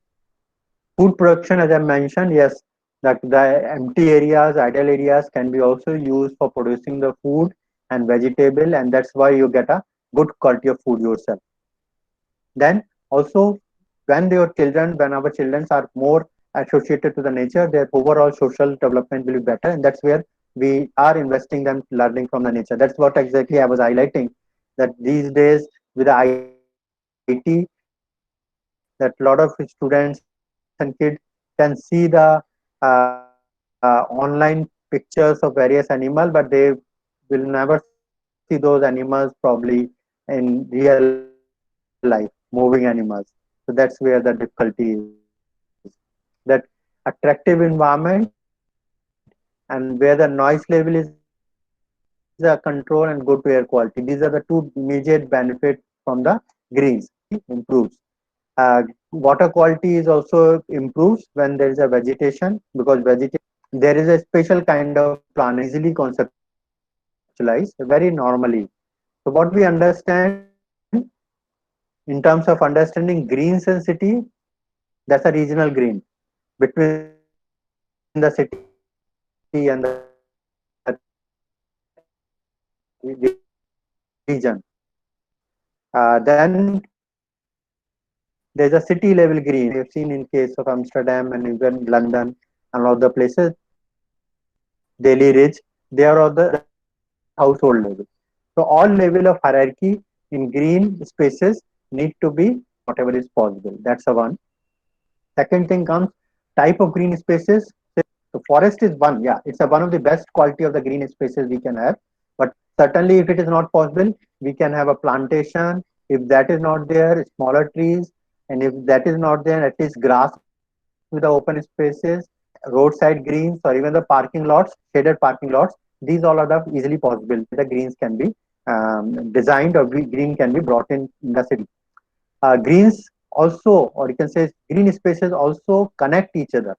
[SPEAKER 2] Food production, as I mentioned, yes, that the empty areas, idle areas can be also used for producing the food and vegetable, and that's why you get a good quality of food yourself. Then also, when our children are more associated to the nature, their overall social development will be better, and that's where we are investing them learning from the nature. That's what exactly I was highlighting, that these days with the IT, that a lot of students and kids can see the online pictures of various animal, but they will never see those animals probably in real life, moving animals. So that's where the difficulty is. That attractive environment and where the noise level is controlled, and good air quality. These are the two immediate benefits from the greens. Good quality green spaces improves. Water quality is also improves when there is a vegetation, because vegetation, there is a special kind of plan and it's easily conceptualized very normally. So what we understand in terms of understanding greens and city, that's a regional green between the city and the region. Then there's a city level green. We have seen in case of Amsterdam and even London and other places, Delhi Ridge, they are all the household level. So all level of hierarchy in green spaces need to be whatever is possible. That's a one. Second thing comes type of green spaces. So forest is one, yeah, it's a one of the best quality of the green spaces we can have. But certainly, if it is not possible, we can have a plantation. If that is not there, smaller trees, and if that is not there, at least grass with the open spaces, roadside greens, or even the parking lots, shaded parking lots. These all are the easily possible where the greens can be designed, or green can be brought in the city. Greens also, or you can say green spaces also connect each other.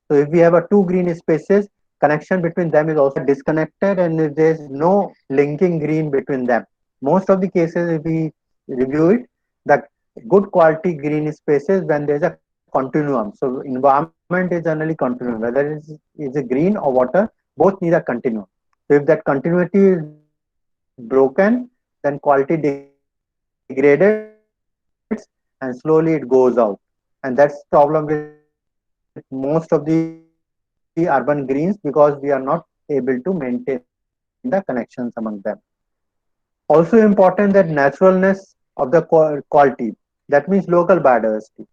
[SPEAKER 2] So if we have a two green spaces, connection between them is also disconnected, and if there is no linking green between them. Most of the cases, if we review it, the good quality green spaces when there is a continuum. So environment is generally continuum, whether it is a green or water, both need a continuum. So if that continuity is broken, then quality degrades and slowly it goes out. And that's the problem with most of the urban greens, because we are not able to maintain the connections among them. Also important that naturalness of the quality. That means local biodiversity.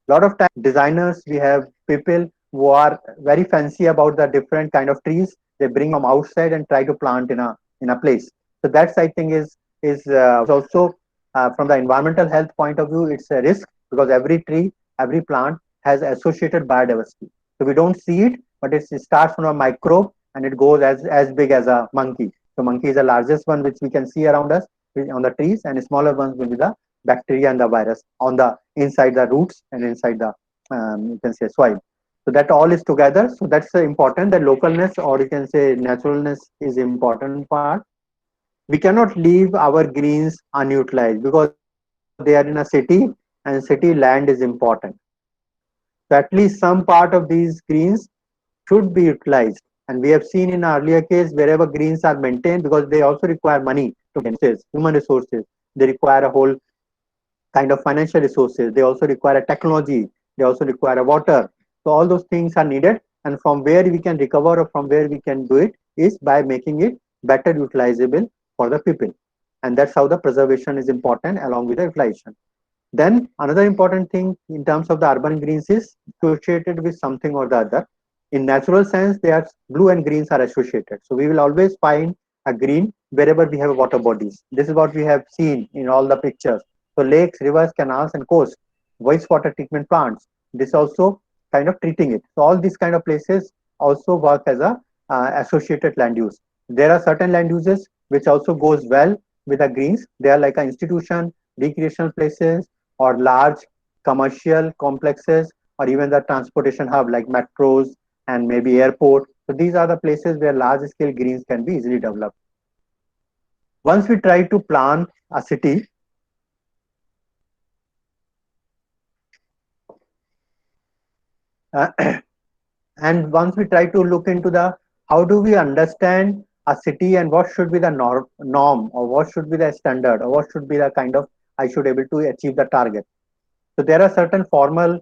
[SPEAKER 2] Lot of times designers, we have people who are very fancy about the different kind of trees. They bring them from outside and try to plant in a place. So that's, I think, is also from the environmental health point of view, it's a risk, because every tree, every plant has associated biodiversity. So we don't see it, but it starts from a microbe and it goes as big as a monkey. So monkey is the largest one which we can see around us on the trees, and smaller ones will be the bacteria and the virus on the inside the roots and inside the you can say soil. So that all is together. So that's important. The localness, or you can say naturalness, is important part. We cannot leave our greens unutilized because they are in a city, and city land is important. So at least some part of these greens should be utilized. And we have seen in earlier case wherever greens are maintained, because they also require money to maintain human resources. They require a whole kind of financial resources. They also require a technology. They also require a water. So all those things are needed. And from where we can recover, or from where we can do it, is by making it better utilizable for the people. And that's how the preservation is important along with the utilization. Then another important thing in terms of the urban greens is associated with something or the other. in natural sense, they are blue and greens are associated. So we will always find a green wherever we have water bodies. This is what we have seen in all the pictures. So lakes, rivers, canals, and coast, wastewater treatment plants. This also kind of treating it. So all these kind of places also work as a associated land use. There are certain land uses which also goes well with the greens. They are like an institution, recreational places, or large commercial complexes, or even the transportation hub like metros and maybe airport. So these are the places where large scale greens can be easily developed. Once we try to plan a city, uh, and once we try to look into the how do we understand a city and what should be the norm, or what should be the standard, or what should be the kind of I should able to achieve the target. So there are certain formal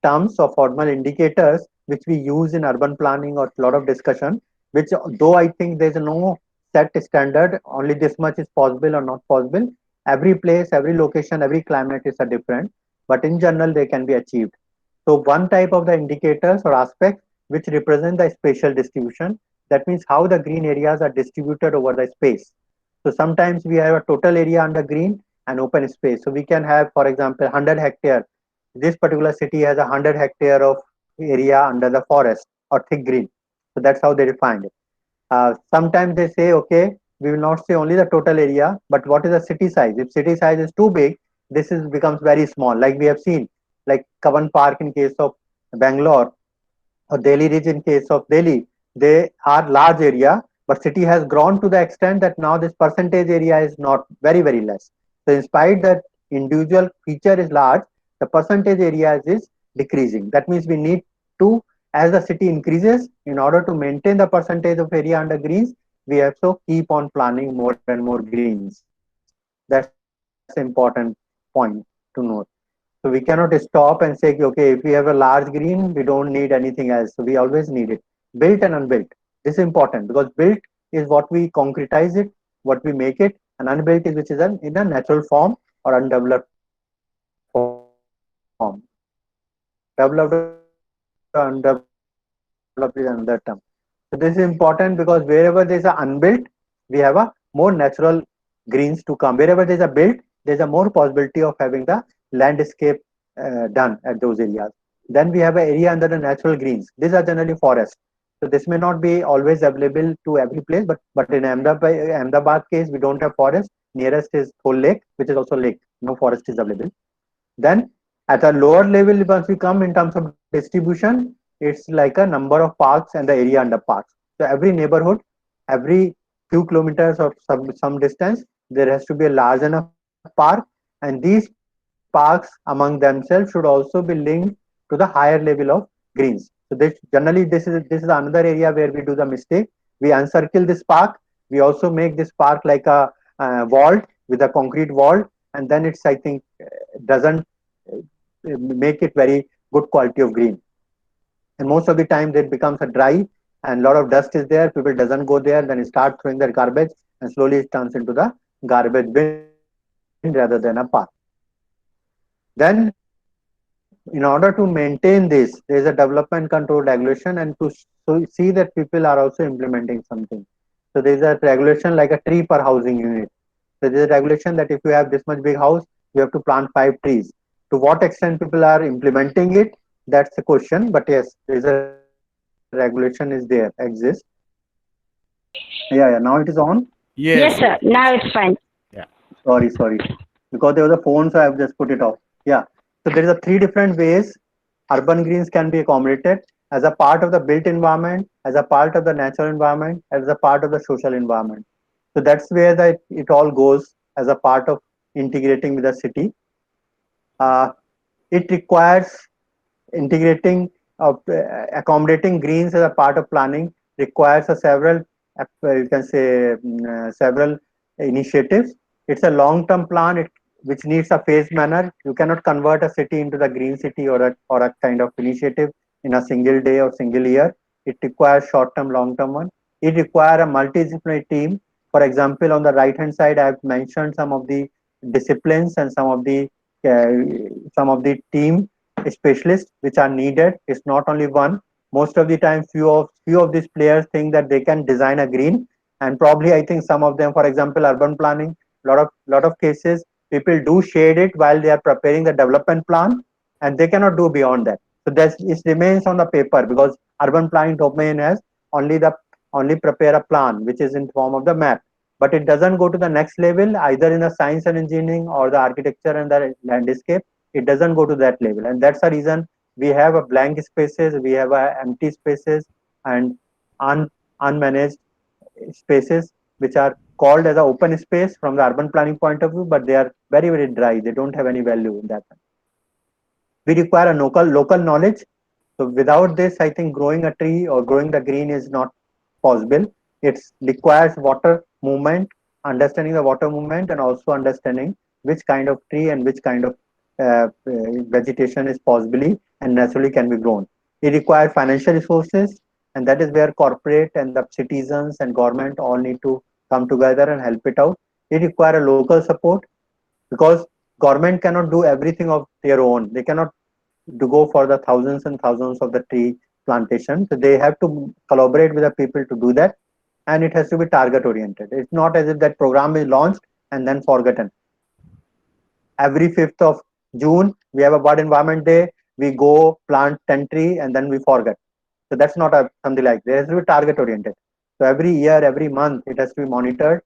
[SPEAKER 2] terms or formal indicators which we use in urban planning or a lot of discussion, which though I think there's no set standard, only this much is possible or not possible. Every place, every location, every climate is a different, but in general they can be achieved. So one type of the indicators or aspects which represent the spatial distribution, that means how the green areas are distributed over the space. So sometimes we have a total area under green and open space. So we can have, for example, 100 hectare. This particular city has 100 hectare of area under the forest or thick green. So that's how they defined it. Sometimes they say, okay, we will not say only the total area, but what is the city size? If city size is too big, this is becomes very small. Like we have seen, like Kavan Park in case of Bangalore, or Delhi Ridge in case of Delhi, they are large area, but city has grown to the extent that now this percentage area is not very less. So in spite that individual feature is large, the percentage area is decreasing. That means we need to, as the city increases, in order to maintain the percentage of area under greens, we have to keep on planning more and more greens. That's an important point to note. So we cannot stop and say, okay, if we have a large green, we don't need anything else. So we always need it. Built and unbuilt. This is important because built is what we concretize it, what we make it, and unbuilt is which is in a natural form or undeveloped form. Developed or undeveloped is another term. So this is important because wherever there is an unbuilt, we have a more natural greens to come. Wherever there is a built, there's a more possibility of having the landscape done at those areas. Then we have an area under the natural greens. These are generally forest. So this may not be always available to every place, but in Ahmedabad case, we don't have forest. Nearest is Thol Lake, which is also lake. No forest is available. Then at a lower level, once we come in terms of distribution, it's like a number of parks and the area under parks. So every neighborhood, every few kilometers or some distance, there has to be a large enough park, and these parks among themselves should also be linked to the higher level of greens. So this is another area where we do the mistake. We encircle this park. We also make this park like a wall with a concrete wall, and then it's I think doesn't make it very good quality of green. And most of the time it becomes a dry and a lot of dust is there. People doesn't go there, then start throwing their garbage, and slowly it turns into the garbage bin rather than a park. Then in order to maintain this, there is a development control regulation, and see that people are also implementing something. So there is a regulation like a tree per housing unit. So there is a regulation that if you have this much big house, you have to plant 5 trees. To what extent people are implementing it, that's the question. But yes, there is a regulation is there, exists. Yeah, now it is on.
[SPEAKER 3] Yes,
[SPEAKER 4] Yes,
[SPEAKER 3] sir.
[SPEAKER 4] yes.
[SPEAKER 3] Now it's fine.
[SPEAKER 4] Yeah.
[SPEAKER 2] Sorry. Because there was a phone, so I've just put it off. Yeah. So there is a three different ways urban greens can be accommodated as a part of the built environment, as a part of the natural environment, as a part of the social environment. So that's where it all goes as a part of integrating with the city. Uh, it requires integrating accommodating greens as a part of planning requires a several you can say several initiatives. It's a long term plan which needs a phased manner. You cannot convert a city into the green city or a kind of initiative in a single day or single year. It requires short term, long term one. It requires a multidisciplinary team. For example, on the right hand side, I've mentioned some of the disciplines and some of the team specialists which are needed. It's not only one. Most of the time, few of these players think that they can design a green, and probably I think some of them, for example, urban planning, lot of cases, people do shade it while they are preparing the development plan, and they cannot do beyond that. So that it remains on the paper because urban planning domain has only prepare a plan which is in form of the map, but it doesn't go to the next level either in the science and engineering or the architecture and the landscape. It doesn't go to that level, and that's the reason we have a blank spaces, we have a empty spaces, and unmanaged spaces which are called as an open space from the urban planning point of view, but they are very dry. They don't have any value in that. We require a local knowledge. So without this, I think growing a tree or growing the green is not possible. It requires water movement, understanding the water movement, and also understanding which kind of tree and which kind of vegetation is possibly and naturally can be grown. It requires financial resources, and that is where corporate and the citizens and government all need to come together and help it out. It requires a local support because government cannot do everything of their own. They cannot to go for the thousands and thousands of the tree plantation. So they have to collaborate with the people to do that, and it has to be target oriented. It's not as if that program is launched and then forgotten. Every 5th of June, we have a World Environment Day. We go plant 10 tree and then we forget. So that's not something like that. It has to be target oriented. So every year, every month, it has to be monitored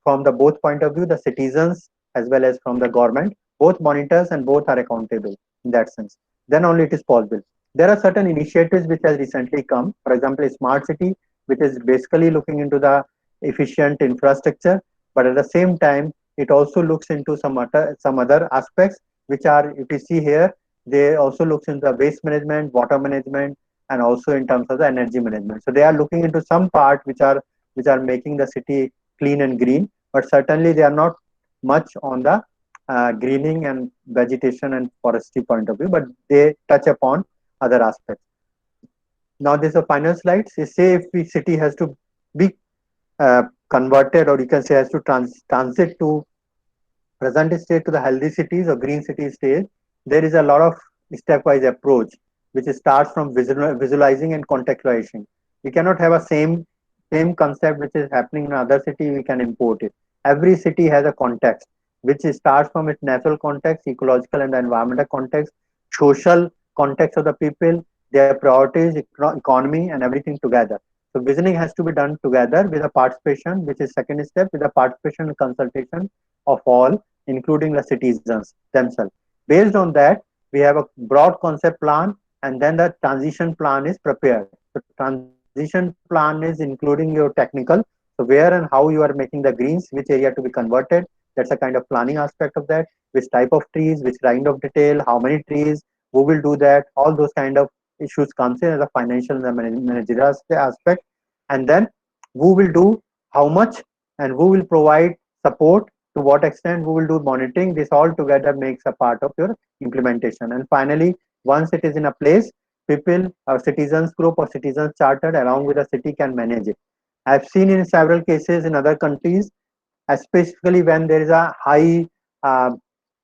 [SPEAKER 2] from the both point of view, the citizens as well as from the government. Both monitors and both are accountable in that sense. Then only it is possible. There are certain initiatives which has recently come. For example, Smart City, which is basically looking into the efficient infrastructure, but at the same time, it also looks into some other aspects which are, if you see here, they also looks into the waste management, water management, and also in terms of the energy management. So they are looking into some part which are making the city clean and green, but certainly they are not much on the greening and vegetation and forestry point of view, but they touch upon other aspects. Now this is a final slide. Say if the city has to be converted, or you can say has to transit to present state to the healthy cities or green city stage, there is a lot of stepwise approach which starts from visualizing and contextualizing. We cannot have a same concept which is happening in another city. We can import it. Every city has a context which starts from its natural context, ecological and environmental context, social context of the people, their priorities, economy, and everything together. So visioning has to be done together with a participation, which is second step, with a participation and consultation of all, including the citizens themselves. Based on that, we have a broad concept plan, and then the transition plan is prepared. The transition plan is including your technical, so where and how you are making the greens, which area to be converted. That's a kind of planning aspect of that. Which type of trees, which kind of detail, how many trees, who will do that, all those kind of issues comes in as a financial and the managerial aspect. And then who will do how much, and who will provide support, to what extent, who will do monitoring. This all together makes a part of your implementation. And finally, once it is in a place, people or citizens group or citizens chartered along with the city can manage it. I've seen in several cases in other countries, especially when there is a high uh,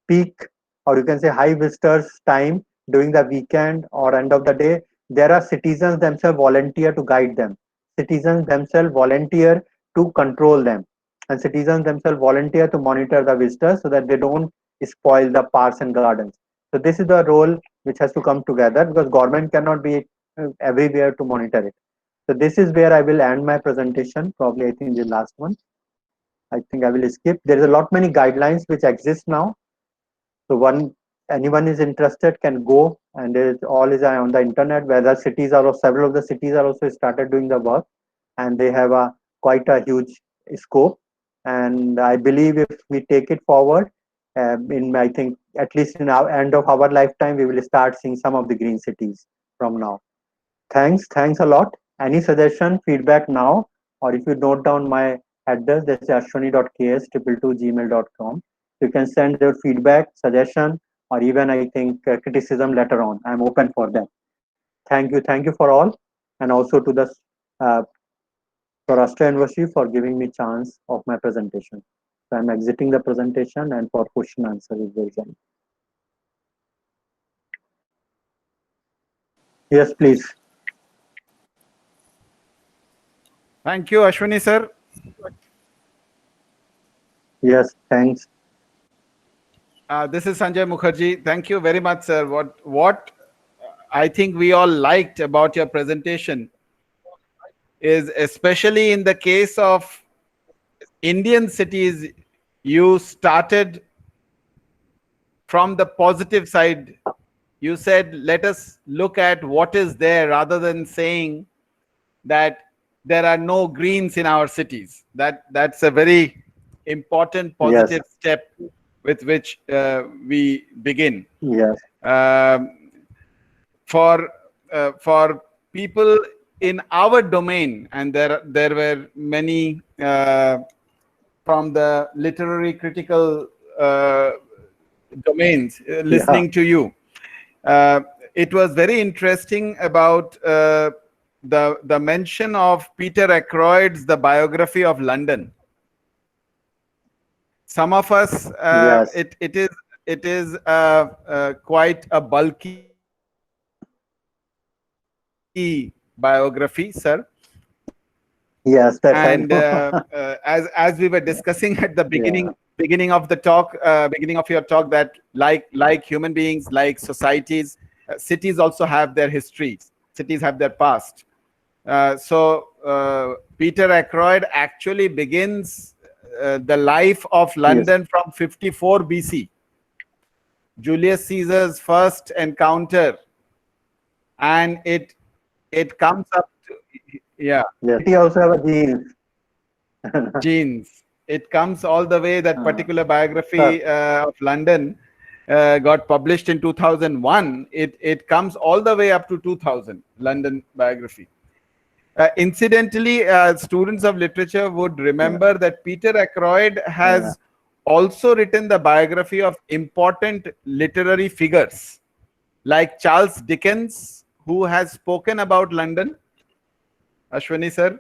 [SPEAKER 2] peak, or you can say high visitors time during the weekend or end of the day, there are citizens themselves volunteer to guide them. Citizens themselves volunteer to control them, and citizens themselves volunteer to monitor the visitors so that they don't spoil the parks and gardens. So this is the role which has to come together, because government cannot be everywhere to monitor it. So this is where I will end my presentation. Probably I think the last one. I think I will skip. There is a lot many guidelines which exist now. So anyone is interested can go, and all is on the internet. Whether cities are, or several of the cities are also started doing the work, and they have a quite a huge scope. And I believe if we take it forward, in I think at least in our end of our lifetime, we will start seeing some of the green cities from now. Thanks a lot. Any suggestion, feedback now, or if you note down my address, that's ashwani.ks222@gmail.com. You can send your feedback, suggestion, or even I think criticism later on. I'm open for that. Thank you for all, and also to the uh, Saurashtra University for giving me chance of my presentation. So I'm exiting the presentation, and for question answer if there is any. Yes, please.
[SPEAKER 4] Thank you, Ashwini sir.
[SPEAKER 2] Yes, thanks.
[SPEAKER 4] This is Sanjay Mukherjee. Thank you very much, sir. What I think we all liked about your presentation is, especially in the case of Indian cities, you started from the positive side. You said, let us look at what is there rather than saying that there are no greens in our cities. That's a very important
[SPEAKER 2] Yes,
[SPEAKER 4] positive step with which we begin.
[SPEAKER 2] yes,
[SPEAKER 4] Um, for people in our domain, and there were many from the literary critical domains
[SPEAKER 2] yeah,
[SPEAKER 4] listening to you. Uh, it was very interesting about the mention of Peter Ackroyd's The Biography of London. Some of us,
[SPEAKER 2] yes,
[SPEAKER 4] it is quite a bulky biography, sir.
[SPEAKER 2] yes, that's I
[SPEAKER 4] And
[SPEAKER 2] know.
[SPEAKER 4] as we were discussing at the
[SPEAKER 2] Yeah,
[SPEAKER 4] beginning of the talk, beginning of your talk, that like human beings, like societies, cities also have their histories. Cities have their past. So Peter Ackroyd actually begins the life of
[SPEAKER 2] yes,
[SPEAKER 4] London from 54 BC, Julius Caesar's first encounter, and it comes up to, yeah,
[SPEAKER 2] yes. City also have a genes.
[SPEAKER 4] genes. It comes all the way. That
[SPEAKER 2] Uh,
[SPEAKER 4] particular
[SPEAKER 2] sir,
[SPEAKER 4] biography of London got published in 2001. It comes all the way up to 2000. London biography. Incidentally, students of literature would
[SPEAKER 2] yeah,
[SPEAKER 4] remember that Peter Ackroyd
[SPEAKER 2] yeah,
[SPEAKER 4] has also written the biography of important literary figures like Charles Dickens, who has spoken about London. Ashwini sir,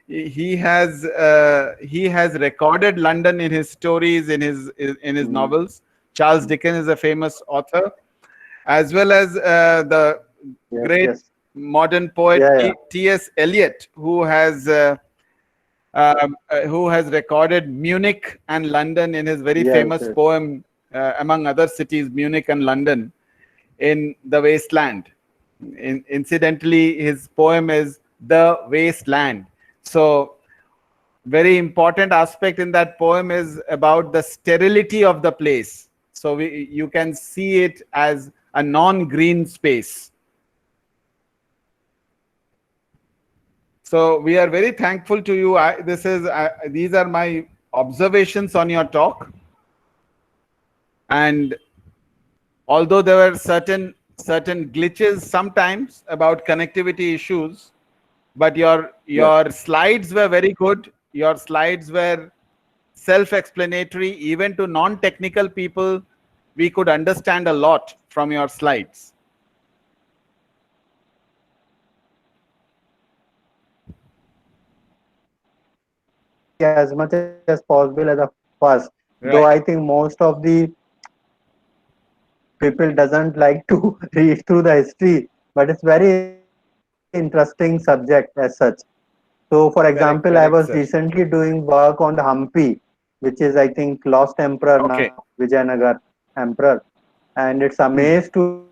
[SPEAKER 4] he has recorded London in his stories, in his
[SPEAKER 2] mm,
[SPEAKER 4] novels. Charles Dickens is a famous author, as well as the
[SPEAKER 2] yes,
[SPEAKER 4] great
[SPEAKER 2] yes,
[SPEAKER 4] modern poet
[SPEAKER 2] yeah, yeah,
[SPEAKER 4] T.S. Eliot, who has recorded Munich and London in his very
[SPEAKER 2] yes,
[SPEAKER 4] famous
[SPEAKER 2] yes,
[SPEAKER 4] poem, among other cities, Munich and London, in The Wasteland. Incidentally, his poem is The Wasteland. So, very important aspect in that poem is about the sterility of the place. So you can see it as a non-green space. So we are very thankful to you. These are my observations on your talk. And although there were certain glitches sometimes about connectivity issues, but your
[SPEAKER 2] yes.
[SPEAKER 4] slides were very good. Your slides were self-explanatory. Even to non-technical people, we could understand a lot from your slides.
[SPEAKER 2] As much as possible as a first. Though I
[SPEAKER 4] Right.
[SPEAKER 2] think most of the people doesn't like to read through the history, but it's very interesting subject as such. So, for example, I was
[SPEAKER 4] Correct.
[SPEAKER 2] recently
[SPEAKER 4] Correct, sir.
[SPEAKER 2] doing work on the Hampi, which is, I think, lost emperor now,
[SPEAKER 4] Okay.
[SPEAKER 2] Vijayanagar emperor, and it's
[SPEAKER 4] Hmm.
[SPEAKER 2] amazed to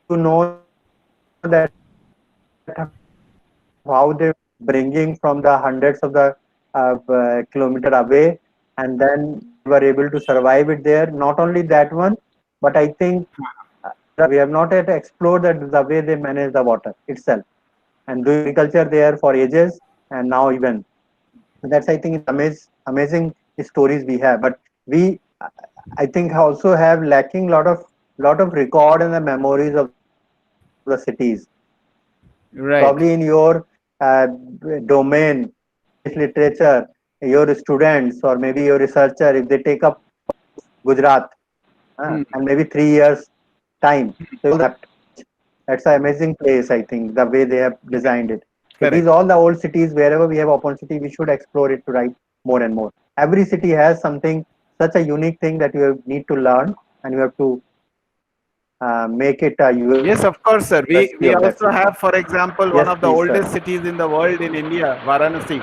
[SPEAKER 2] know that how they bringing from the hundreds of the kilometer away, and then they were able to survive it there. Not only that one, but I think we have not yet explored that the way they manage the water itself and doing agriculture there for ages, and now even that's, I think, it's amazing stories we have. But we, I think, also have lacking lot of record and the memories of the cities. Probably in your
[SPEAKER 4] Right.
[SPEAKER 2] domain, English literature, your students or maybe your researcher, if they take up Gujarat
[SPEAKER 4] Hmm.
[SPEAKER 2] and maybe 3 years time, so that's an amazing place. I think the way they have designed it. So these
[SPEAKER 4] Correct.
[SPEAKER 2] all the old cities, wherever we have opportunity, we should explore it to write more and more. Every city has something, such a unique thing that need to learn, and you have to make it a
[SPEAKER 4] Yes,
[SPEAKER 2] USP
[SPEAKER 4] of
[SPEAKER 2] of
[SPEAKER 4] course,
[SPEAKER 2] that
[SPEAKER 4] sir.
[SPEAKER 2] city.
[SPEAKER 4] We also have, for
[SPEAKER 2] Yes,
[SPEAKER 4] example,
[SPEAKER 2] please,
[SPEAKER 4] one
[SPEAKER 2] sir.
[SPEAKER 4] of the oldest cities in the world in India, Varanasi.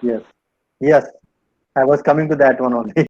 [SPEAKER 2] Yes. Yes. I was coming to that one only.